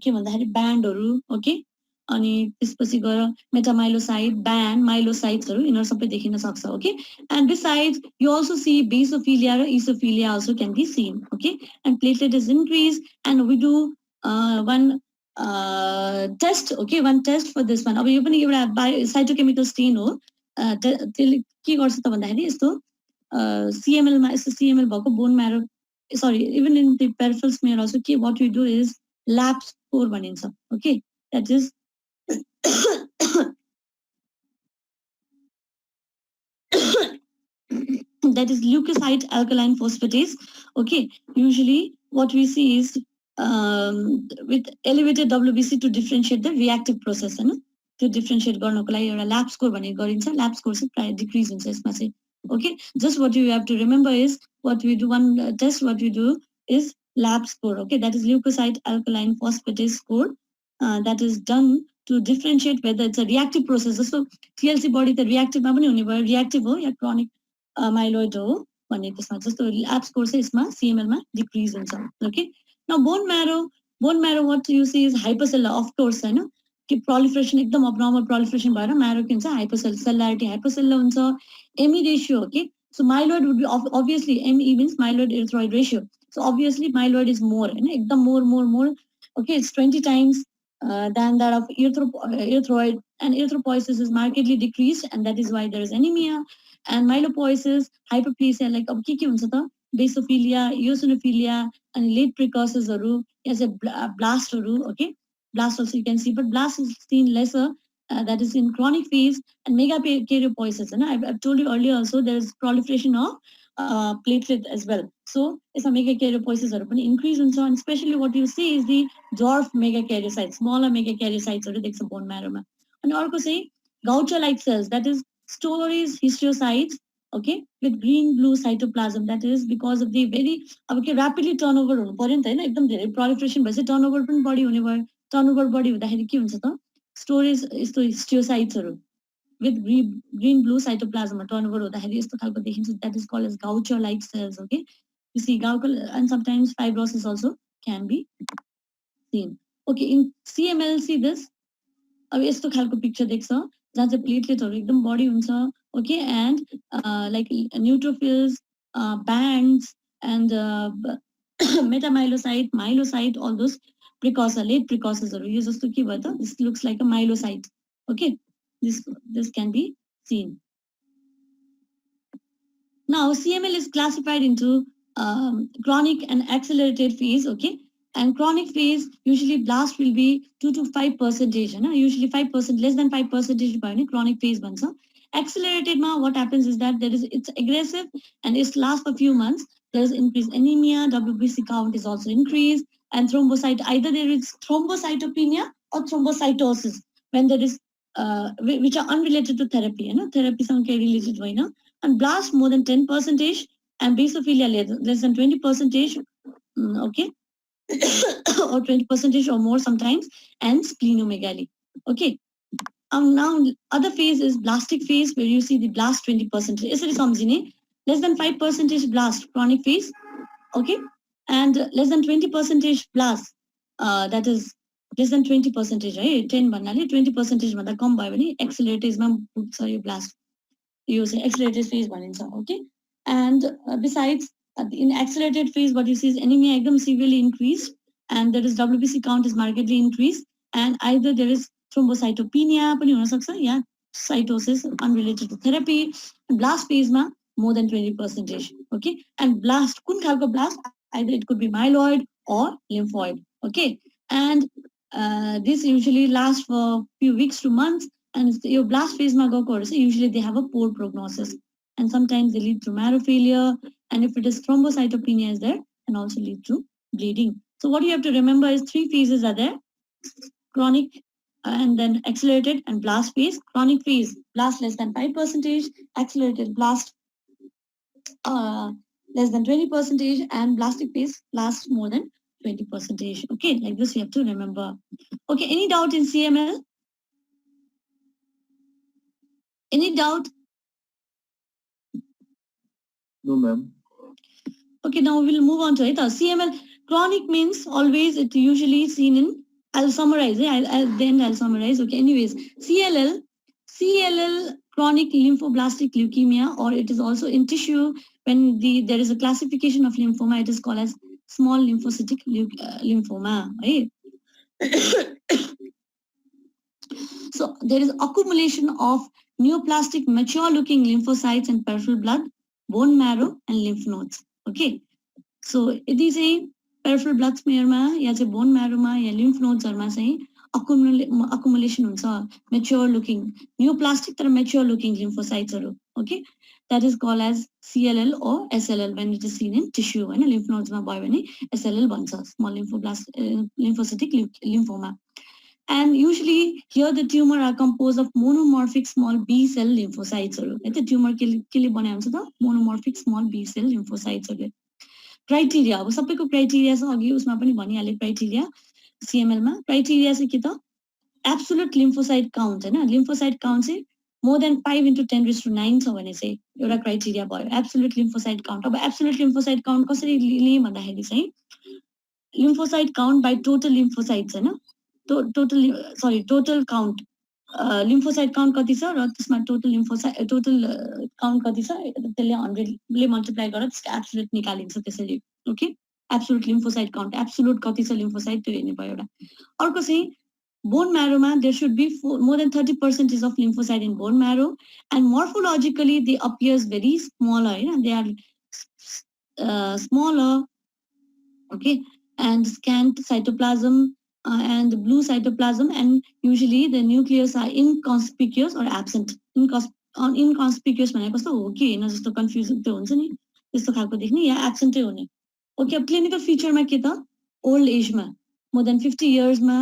A: के भन्दाखेरि ब्यान्डहरू. ओके, अनि त्यसपछि गएर मेटामाइलोसाइट ब्यान्ड माइलोसाइट्सहरू यिनीहरू सबै देखिन सक्छ okay and besides you also see basophilia र eosinophilia also can be seen okay and platelet is increase and we do one test okay one test for this one अब यो पनि एउटा साइटोकेमिकल स्टेन हो त्यसले के गर्छ त भन्दाखेरि यस्तो सिएमएलमा यस्तो सिएमएल भएको bone marrow sorry even in the peripheral smear also के what you do is LAP score भनिन्छ okay that is that is leukocyte alkaline phosphatase okay usually what we see is with elevated WBC to differentiate the reactive process हैन त्यो differentiate गर्नको लागि एउटा lab score भन्ने गरिन्छ lab score चाहिँ प्राय decrease हुन्छ यसमा चाहिँ okay just what you have to remember is what we do one test what we do is lab score okay that is leukocyte alkaline phosphatase score that is done to differentiate whether it's a reactive process so TLC body त reactive मा पनि हुने भयो reactive हो या chronic myeloid हो भन्ने त्यसमा जस्तो ल्याब स्कोर चाहिँ यसमा सिएमएल मा डिक्रिज हुन्छ okay now bone marrow what you see is hypocellular of course हैन कि प्रोलिफरेसन एकदम अबनर्मल प्रोलिफरेसन भएर म्यारो के हुन्छ हाइपोसेलुलारिटी हाइपोसेलुलर हुन्छ M E ratio okay so myeloid would be obviously M E means myeloid erythroid ratio so obviously myeloid is more हैन एकदम more okay it's 20 times than that of erythroid and erythropoiesis is markedly decreased and that is why there is anemia and myelopiosis hyperplasia like अब के हुन्छ त basophilia eosinophilia and late precursorsहरू as a blastहरू okay blast also you can see but blast is seen lesser that is in chronic phase and megakaryopoiesis and I've told you earlier also there is proliferation of platelet as well so यसमा megakaryopoiesisहरू पनि increase हुन्छ and especially what you see is the dwarf megakaryocytes smaller megakaryocytesहरू देख्छ bone marrow मा अनि अर्को चाहिँ Gaucher-like cells that is storage histiocytes okay with green blue cytoplasm that is because of the very अब के rapidly turnover हुनु पर्यो नि त हैन एकदम धेरै proliferation भएपछि turnover पनि बढी हुने भयो turnover बढी हुँदाखेरि के हुन्छ त storage यस्तो histiocytesहरू with green blue cytoplasm turnover हुँदाखेरि यस्तो खालको देखिन्छ that is called as Gaucher-like cells okay you see Gaucher and sometimes fibrosis also can be seen okay in CML see this अब यस्तो खालको पिक्चर देख्छ जहाँ चाहिँ प्लेटलेटहरू एकदम बढी हुन्छ okay and like neutrophils bands and metamyelocyte myelocyte all those precursor late प्रिकर्सर्सहरू यो जस्तो के भयो त this looks like a myelocyte okay this can be seen now CML is classified into chronic and accelerated phase okay and chronic phase usually blast will be 2 to 5% usually 5% less than 5% by chronic phase bhancha accelerated ma what happens is that there is it's aggressive and it lasts for a few months there is increased anemia WBC count is also increased and thrombocyte either there is thrombocytopenia or thrombocytosis when there is which are unrelated to therapy therapy सँग related होइन and blast more than 10% and basophilia less than 20% okay or 20% or more sometimes and splenomegaly okay now other phase is blastic phase where you see the blast 20% यसरी सम्झिने less than 5% blast chronic phase okay and less than 20% blast that is less than 20% है 10 भन्नाले 20% भन्दा कम भयो भने एक्सेलरेटेजमा पुग्छ यो blast यो चाहिँ accelerated phase भनिन्छ okay and besides in accelerated phase what you see is anemia एकदम severely increased and there is WBC count is markedly increased and either there is thrombocytopenia पनि हुन सक्छ या cytosis unrelated to therapy blast phase मा more than 20% okay and blast कुन खालको blast either it could be myeloid or lymphoid okay and this usually lasts for few weeks to months and your blast phase मा गएकोहरु चाहिँ usually they have a poor prognosis and sometimes they lead to marrow failure and if it is thrombocytopenia is there can also lead to bleeding so what you have to remember is 3 phases are there chronic and then accelerated and blast phase chronic phase blast less than 5% accelerated blast less than 20% and blastic phase lasts more than 20% okay like this you have to remember okay any doubt in CML any doubt
B: No, ma'am.
A: Okay, now we'll move on to it. CML chronic means always it usually seen in I'll summarize. I'll summarize. Okay. Anyways, CLL, chronic lymphoblastic leukemia, or it is also in tissue. When there is a classification of lymphoma, it is called as small lymphocytic lymphoma. Right? So there is accumulation of neoplastic, mature-looking lymphocytes in peripheral blood, bone marrow, and lymph nodes. Okay. So यदि चाहिँ peripheral blood smear-मा या चाहिँ bone marrow-मा या lymph nodes-हरुमा चाहिँ accumulation हुन्छ, mature-looking, neoplastic तर mature-looking lymphocytes-हरु. Okay. That is called as CLL or SLL when it is seen in tissue. Hahn, lymph nodes-मा भयो भने SLL भन्छ, small lymphocytic lymphoma. And usually here the tumor are composed of monomorphic small B cell lymphocytes. The tumor के बने हुन्छ त monomorphic small B cell lymphocytes. Criteria, अब सबैको criteria छ, अघि उसमा पनि भनिहाले criteria CML मा. Criteria चाहिँ के त absolute lymphocyte count हैन, lymphocyte count चाहिँ more than 5 into 10⁹ छ भने चाहिँ एउटा criteria भयो, absolute lymphocyte count. अब absolute lymphocyte count कसरी लिने भन्दाखेरि चाहिँ lymphocyte count by total lymphocytes Hahn, total count, lymphocyte count कति छ र त्यसमा total count कति छ त्यसले 100 ले मल्टिप्लाई गरेर त्यसको एब्सोल्युट निकालिन्छ त्यसरी. Okay, absolute lymphocyte count, absolute कति छ lymphocyte त्यो हेर्नु पर्यो एउटा. अर्को चाहिँ bone marrow ma there should be more than 30% of lymphocyte in bone marrow, and morphologically they appears very smaller, they are smaller. Okay, and scant cytoplasm and blue cytoplasm, and usually the nucleus are inconspicuous or absent. Inconspicuous भनेको कस्तो हो कि हैन जस्तो confusion त्यो हुन्छ नि त्यस्तो खालको देख्ने या एब्सेन्टै हुने. ओके, अब क्लिनिकल फिचरमा के त ओल्ड एजमा more than 50 years मा.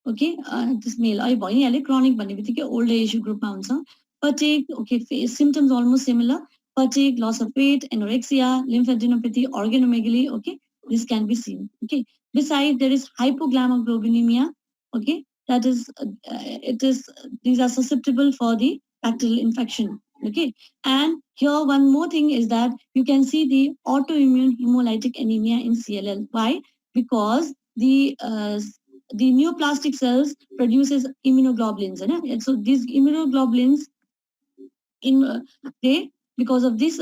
A: ओके, दिस मेल अहिले भनिहाले क्रोनिक भन्ने बित्तिकै ओल्ड एज ग्रुपमा हुन्छ. Fatigue, okay, symptoms almost similar, fatigue, loss of weight, anorexia, lymphadenopathy, organomegaly. Okay, this can be seen. Okay, besides there is hypoglycemia. Okay, that is these are susceptible for the bacterial infection. Okay, and here one more thing is that you can see the autoimmune hemolytic anemia in CLL. Why? Because the neoplastic cells produces immunoglobulins, and so these immunoglobulins because of this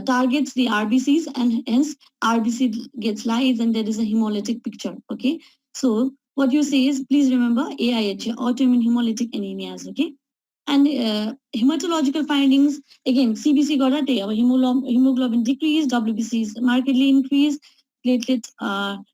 A: targets the RBCs, and hence RBC gets lyse and there is a hemolytic picture. Okay, so what you say is, please remember AIH, autoimmune hemolytic anemias. Okay, and hematological findings, again CBC got a hemoglobin decrease, WBC is markedly increased, platelets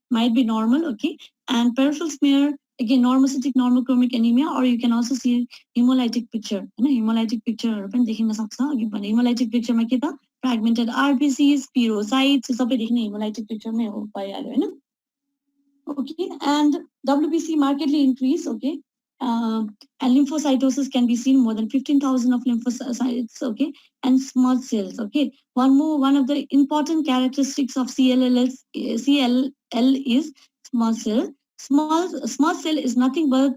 A: might be normal. Okay, and peripheral smear, again normocytic normochromic anemia, or you can also see hemolytic picture. Hemolytic picture hemolytic picture ma ke ta fragmented RBCs, spirocytes, सबै देख्ने hemolytic picture मै हो भइहाल्यो हैन. Okay, and WBC markedly increase. Okay, and lymphocytosis can be seen, more than 15,000 of lymphocytes. Okay, and small cells. Okay, one of the important characteristics of CLL is small cell. Small cell is nothing but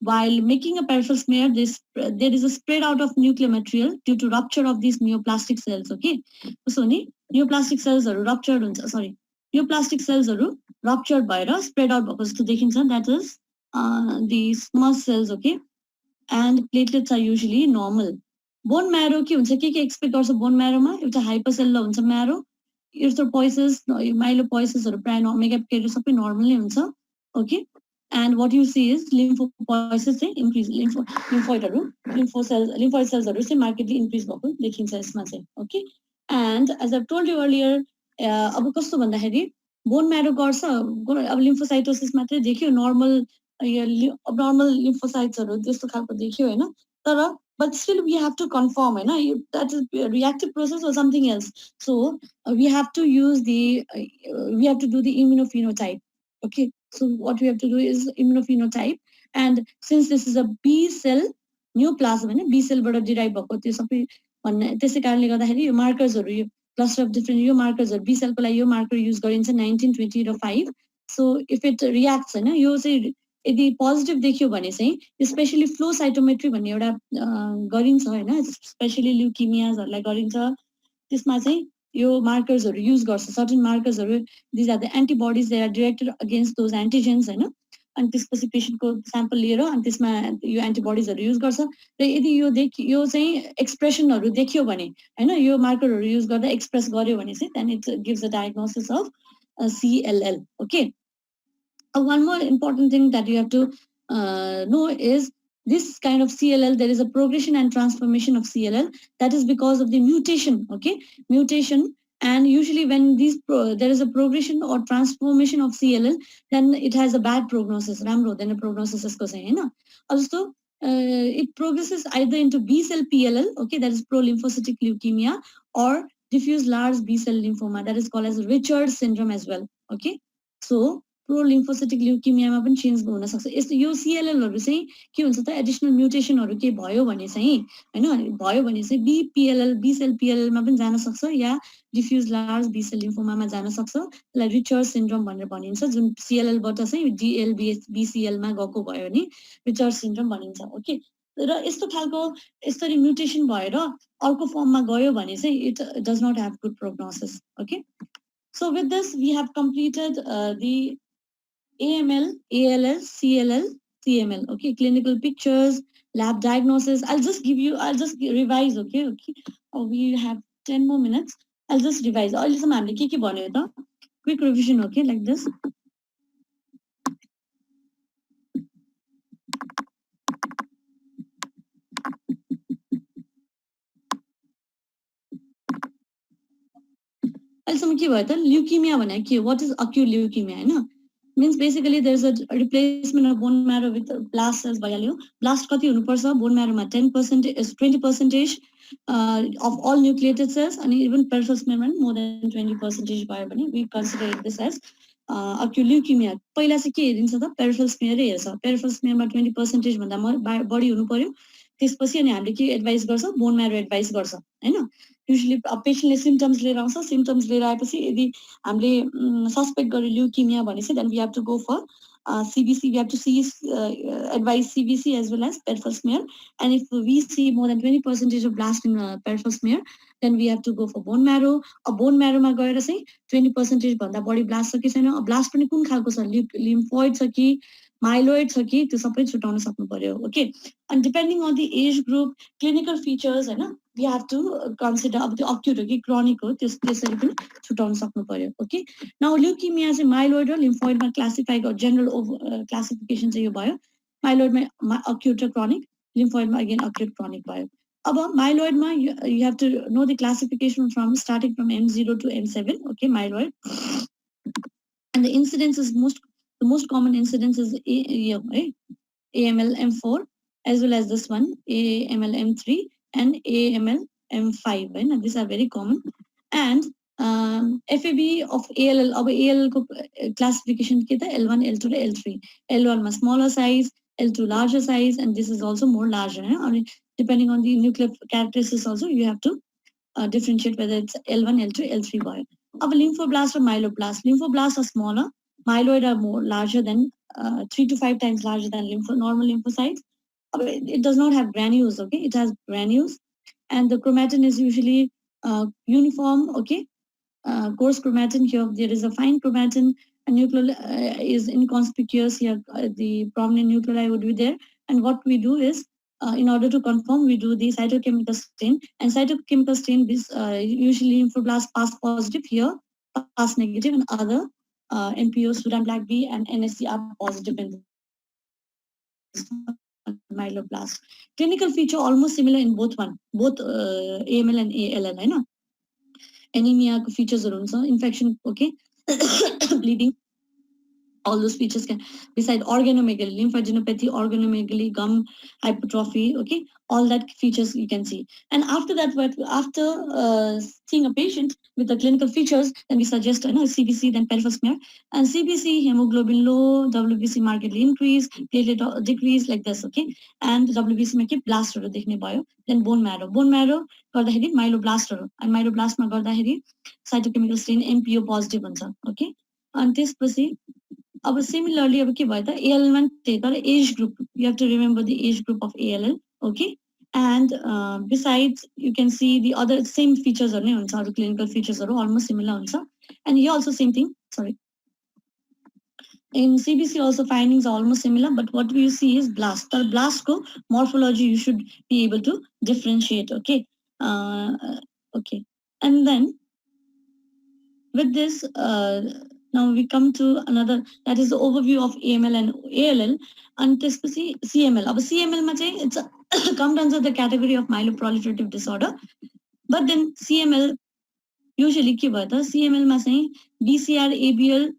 A: while making a peripheral smear, there is a spread out of nuclear material due to rupture of these neoplastic cells. Okay, so neoplastic cells are ruptured. Neoplastic cells are ruptured by spread out because that is the small cells. Okay, and platelets are usually normal. Bone marrow के हुन्छ के expect गर्छ bone marrow मा एउटा hypercellular हुन्छ marrow, erythropoiesis, myelopoiesis हरु प्राय megakaryocytes सबै normal नै हुन्छ. Okay, and what you see is lymphopoiesis चाहिँ increase, lymphoid cells हरु चाहिँ markedly increase भएको देखिन्छ यसमा चाहिँ. Okay, and as I've told you earlier, अब कस्तो भन्दाखेरि bone marrow गर्छ, अब lymphocytosis मात्रै देखियो, normal lymphocytes हरु त्यस्तो खालको देखियो हैन, तर but still we have to confirm that is a reactive process or something else. So we have to use we have to do the immunophenotype. Okay, so what we have to do is immunophenotype, and since this is a B cell neoplasm, B cell बाट derive भएको त्यो सबै भन्ने त्यसै कारणले गर्दाखेरि यो मार्कर्सहरु, यो cluster of different yo मार्कर्सहरु B cell को लागि यो मार्कर युज गरिन्छ 19, 20 र 5. So if it reacts यो चाहिँ यदि पोजिटिभ देखियो भने चाहिँ स्पेशली फ्लो साइटोमेट्री भन्ने एउटा गरिन्छ हैन, स्पेशली ल्युकेमियाजहरुलाई गरिन्छ. त्यसमा चाहिँ यो मार्कर्सहरु युज गर्छ सर्टेन मार्कर्सहरु this are the antibodies they are directed against those antigens हैन अनि त्यसपछि पेशेन्टको स्याम्पल लिएर अनि त्यसमा यो एन्टिबडीजहरु युज गर्छ र यदि यो चाहिँ एक्सप्रेसनहरु देखियो भने हैन यो मार्करहरु युज गर्दा एक्सप्रेस गर्यो भने चाहिँ then it gives the diagnosis of CLL. Okay. One more important thing that you have to know is this kind of CLL, there is a progression and transformation of CLL. That is because of the mutation. Okay, mutation. And usually when there is a progression or transformation of CLL, then it has a bad prognosis. Ramro, then a prognosis is kosa. Also, it progresses either into B cell PLL, okay, that is pro-lymphocytic leukemia, or diffuse large B cell lymphoma, that is called as Richards syndrome as well. Okay, so प्रोलिम्फोसिटिक ल्युकेमियामा पनि change हुन सक्छ यस्तो यो CLLहरु चाहिँ के हुन्छ त additional म्युटेसनहरु के भयो भने चाहिँ हैन भयो भने चाहिँ BPLL B सेल PLL मा पनि जान सक्छ या डिफ्युज लार्ज B सेल लिम्फोमामा जान सक्छ त्यसलाई रिचर्ड सिन्ड्रोम भनेर भनिन्छ जुन CLL बाट चाहिँ DLBCL मा गएको भयो भने रिचर्ड सिन्ड्रोम भनिन्छ ओके र यस्तो खालको यसरी म्युटेसन भएर अर्को फर्ममा गयो भने चाहिँ it does not have good prognosis okay So with this, we have completed the AML, ALL, CLL, CML. Okay, clinical pictures, lab diagnosis. I'll just revise. Okay. We have 10 more minutes. I'll just revise. Quick revision. Okay, like this. Leukemia, what is acute leukemia? No? Means basically there's a replacement of bone marrow with blast cells by blast kati huनुपर्छ bone marrow ma 10% is 20% of all nucleated cells and even peripheral smear more than 20% भयो भने we consider this as acute leukemia. पहिला चाहिँ के हेरिन्छ त peripheral smear हेर्छ peripheral smear मा 20% भन्दा बढी हुनु पर्यो त्यसपछि अनि हामीले के एडभाइस गर्छ बोन म्यारो एडभाइस गर्छ हैन युजुअली पेशेन्टले सिम्पटम्स लिएर आउँछ सिम्पटम्स लिएर आएपछि यदि हामीले सस्पेक्ट गर्यो ल्युकेमिया भने चाहिँ then we have to go for CBC we have to see advise CBC as well as peripheral smear and if we see more than 20% of blast in peripheral smear then we have to go for bone marrow bone marrow मा गएर चाहिँ 20% भन्दा बढी blast छ कि छैन blast पनि कुन खालको छ लिम्फोइड छ कि माइलोइड छ कि त्यो सबै छुटाउन सक्नु पर्यो okay and depending on the age group clinical features हैन we have to consider अब त्यो acute हो कि chronic हो त्यसरी पनि छुटाउन सक्नु पर्यो ओके now leukemia चाहिँ माइलोइड र लिम्फोइड मा क्लासिफाई गर जनरल क्लासिफिकेसन चाहिँ यो भयो माइलोइड मा acute र chronic लिम्फोइड मा again acute chronic भयो अब माइलोइड मा you have to know the classification from starting from M0 to M7 okay myeloid and the incidence is the most common incidence is AML M4 as well as this one AML M3 and AML M5 and these are very common and FAB of ALL अब ALL को classification के था L1 L2 र L3 L1 मा smaller size L2 larger size and this is also more larger and depending on the nuclear characteristics also you have to differentiate whether it's L1 L2 L3 भयो अब lymphoblast or myeloblast lymphoblast are smaller myeloid are more larger than 3 to 5 times larger than normal lymphocytes. It does not have granules, okay? It has granules, and the chromatin is usually uniform, okay? Coarse chromatin here. There is a fine chromatin. A nucleoli is inconspicuous here. The prominent nuclei would be there, and what we do is. In order to confirm, we do the cytochemical stain, and cytochemical stain is usually lymphoblast pass positive here, pass negative, and other MPO, Sudan Black B, and NSC are positive in myeloblast. Clinical feature almost similar in both AML and ALL. I know. Anemia features are also infection, okay, bleeding. All those features can, beside organomegaly, lymphadenopathy, organomegaly, gum hypertrophy, okay, all that features you can see. And after that, after seeing a patient with the clinical features, then we suggest CBC, then peripheral smear. And CBC, hemoglobin low, WBC markedly increase, platelet decrease, like this, okay. And WBC make it blast dekhne bhayo. Then bone marrow garदाखेरि myeloblast and myeloblast मा गर्दाखेरि cytochemical stain MPO positive हुन्छ, okay. And त्यसपछि अब similarly अब के भयो त ALL मा त्यही तर age group you have to remember the age group of ALL okay And besides, you can see the other same features are clinical features are almost similar. And here also same thing. Sorry. In CBC also findings are almost similar, but what we see is blast. The blast ko morphology you should be able to differentiate. Okay. Okay. And then with this, now we come to another, that is the overview of AML and ALL. And त्यसपछि CML. अब CML मा चाहिँ it's comes under the category of myeloproliferative disorder. But then CML usually के भयो त CML मा चाहिँ BCR ABL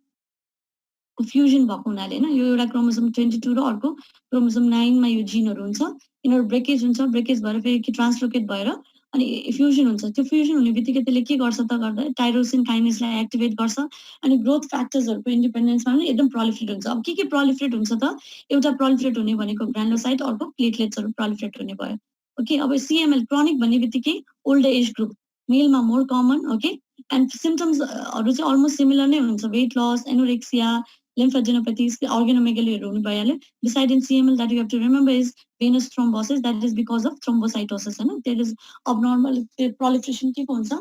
A: fusion भएको हुनाले हैन यो एउटा क्रोमोसोम 22 र अर्को क्रोमोसोम 9 मा यो जिनहरु हुन्छ यिनीहरु ब्रेकेज हुन्छ ब्रेकेज भएर फेरि ट्रान्सलोकेट भएर अनि फ्युजन हुन्छ त्यो फ्युजन हुने बित्तिकै त्यसले के गर्छ त गर्दा टाइरोसिन काइनेसलाई एक्टिभेट गर्छ अनि ग्रोथ फ्याक्टर्सहरुको इन्डिपेन्डेन्समा पनि एकदम प्रोलिफरेट हुन्छ अब के प्रोलिफरेट हुन्छ त एउटा प्रोलिफरेट हुने भनेको ग्रानुलोसाइट अर्को प्लेटलेट्सहरु प्रोलिफरेट हुने भयो ओके अब सीएमएल क्रोनिक भन्ने बित्तिकै ओल्ड एज ग्रुप मेलमा मोर कमन ओके एन्ड सिम्पटम्सहरु चाहिँ अलमोस्ट सिमिलर नै हुन्छ weight loss anorexia lymphadenopathies, organomegaly beside in CML that you have to remember is venous thrombosis. That is because of thrombocytosis. There is abnormal proliferation के हुन्छ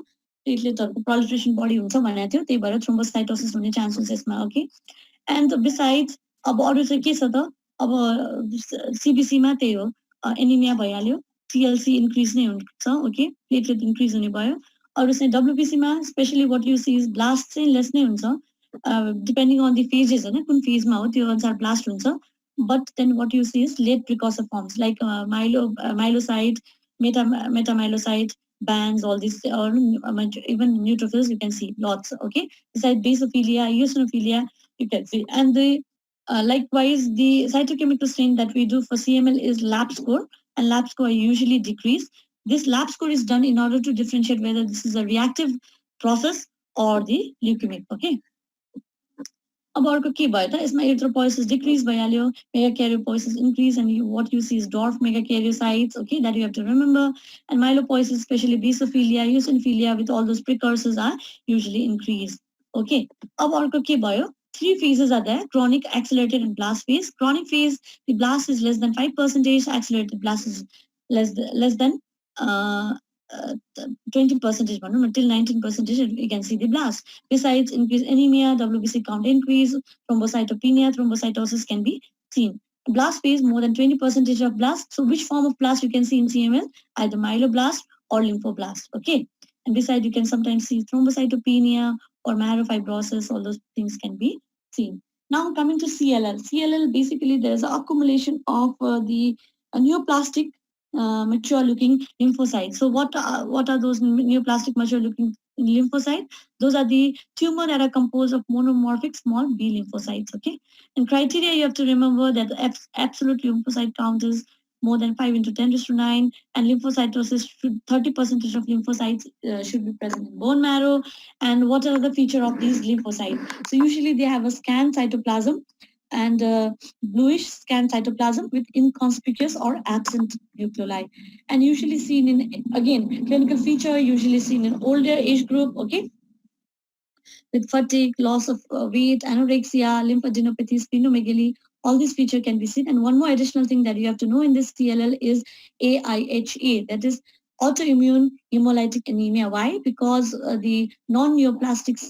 A: प्लेटलेटहरुको proliferation body हुन्छ भनेको थियो त्यही भएर thrombocytosis हुने chances यसमा ओके and besides अब अरु चाहिँ के छ त अब CBC मा त्यही हो एनिमिया भइहाल्यो TLC increase नै हुन्छ ओके प्लेटलेट increase हुने भयो अरु चाहिँ WBC मा specially what you see is blast चाहिँ लेस नै हुन्छ depending on the phases हैन कुन फेजमा हो त्यो अनुसार ब्लास्ट हुन्छ but then what you see is late precursor forms like myelocyte metamyelocyte bands all these or even neutrophils you can see lots okay besides basophilia eosinophilia you can see and the likewise the cytochemical stain that we do for CML is lab score and lab score usually decrease this lab score is done in order to differentiate whether this is a reactive process or the leukemic okay अब अर्को के भयो त यसमा erythropoiesis decrease भइहाल्यो megakaryopoiesis increase and what you see is dwarf megakaryocytes okay that you have to remember and myelopoiesis especially basophilia eosinophilia with all those precursors are usually increased okay अब अर्को के भयो three phases are there chronic accelerated and blast phase chronic phase the blast is less than 5% accelerated blast is less than 20% till 19% you can see the blast besides increase anemia WBC count increase thrombocytopenia thrombocytosis can be seen blast phase more than 20% of blast so which form of blast you can see in CML either myeloblast or lymphoblast okay and besides you can sometimes see thrombocytopenia or myelofibrosis all those things can be seen now coming to CLL basically there's an accumulation of the neoplastic mature looking lymphocytes. So what are those neoplastic mature looking lymphocytes? Those are the tumor that are composed of monomorphic small B lymphocytes. Okay, and criteria you have to remember that the absolute lymphocyte count is more than 5 into 10 to 9 and lymphocytosis should 30% of lymphocytes should be present in bone marrow and what are the feature of these lymphocytes so usually they have a scant cytoplasm and bluish scant cytoplasm with inconspicuous or absent nucleoli and usually seen in again clinical feature usually seen in older age group okay with fatigue loss of weight anorexia lymphadenopathy splenomegaly all these feature can be seen and one more additional thing that you have to know in this CLL is AIHA that is autoimmune hemolytic anemia why because the non-neoplastics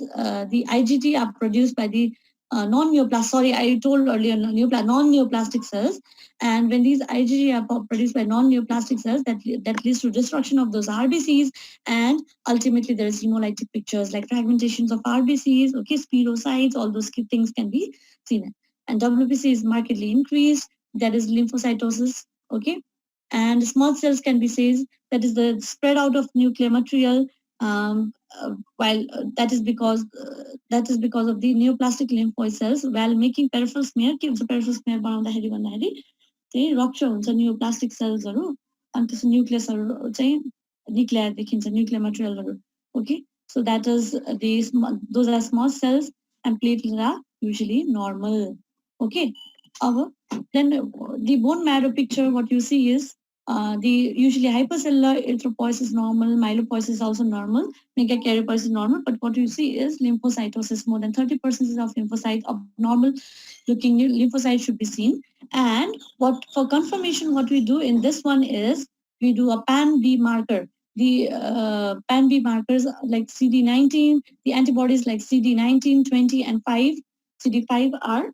A: the IgG are produced by the I told earlier non-neoplastic cells and when these IgG are produced by non-neoplastic cells that leads to destruction of those RBCs and ultimately there is hemolytic pictures like fragmentations of RBCs okay spirocytes all those things can be seen and WBC is markedly increased that is lymphocytosis okay and small cells can be said that is the spread out of nuclear material while that is because of the neoplastic lymphoid cells while making peripheral smear के हुन्छ peripheral smear बनाउँदाखेरि भन्दाखेरि चाहिँ rupture हुन्छ neoplastic cellsहरु अनि त्यसको न्यूक्लियसहरु चाहिँ निक्लेयर देखिन्छ nuclear materialहरु okay so that is those are small cells and platelets are usually normal okay then the bone marrow picture what you see is the usually hypercellular erythropoiesis is normal, myelopoiesis is also normal, megakaryopoiesis is normal, but what you see is lymphocytosis. More than 30% of lymphocyte abnormal looking lymphocytes should be seen. And what for confirmation, what we do in this one is we do a pan-B marker. The pan-B markers like CD19, the antibodies like CD19, 20, and 5. CD5 are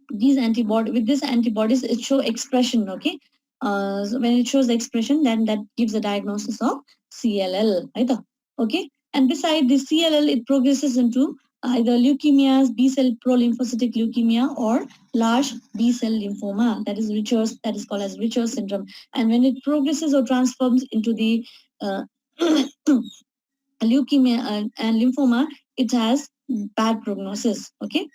A: these antibodies it show expression. Okay, so when it shows the expression, then that gives a diagnosis of CLL. Right? Okay, and beside the CLL, it progresses into either leukemias, B cell prolymphocytic leukemia, or large B cell lymphoma. That is called as Richer's syndrome. And when it progresses or transforms into the leukemia and lymphoma, it has bad prognosis. Okay.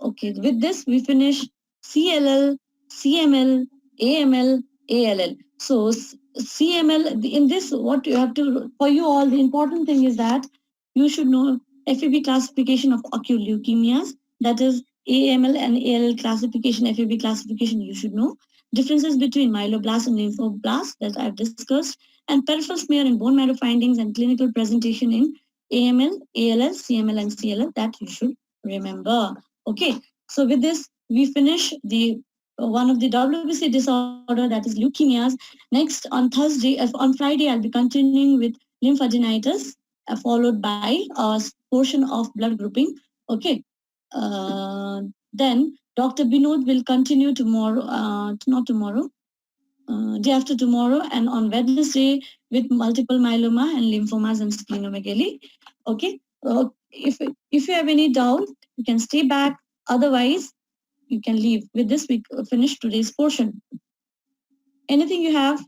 A: Okay, with this we finish CLL, CML, AML, ALL. So CML, in this, what you have to, for you all, the important thing is that you should know FAB classification of acute leukemias, that is AML and ALL classification, FAB classification you should know. Differences between myeloblast and lymphoblast that I've discussed, and peripheral smear and bone marrow findings and clinical presentation in AML, ALL, CML, and CLL that you should remember. Okay, so with this, we finish the one of the WBC disorder, that is leukemias. Next, on Friday, I'll be continuing with lymphadenitis, followed by a portion of blood grouping. Okay. Then Dr. Binod will continue tomorrow, not tomorrow, day after tomorrow, and on Wednesday with multiple myeloma and lymphomas and splenomegaly. Okay. If you have any doubt, you can stay back. Otherwise, you can leave. With this, we finish today's portion. Anything you have?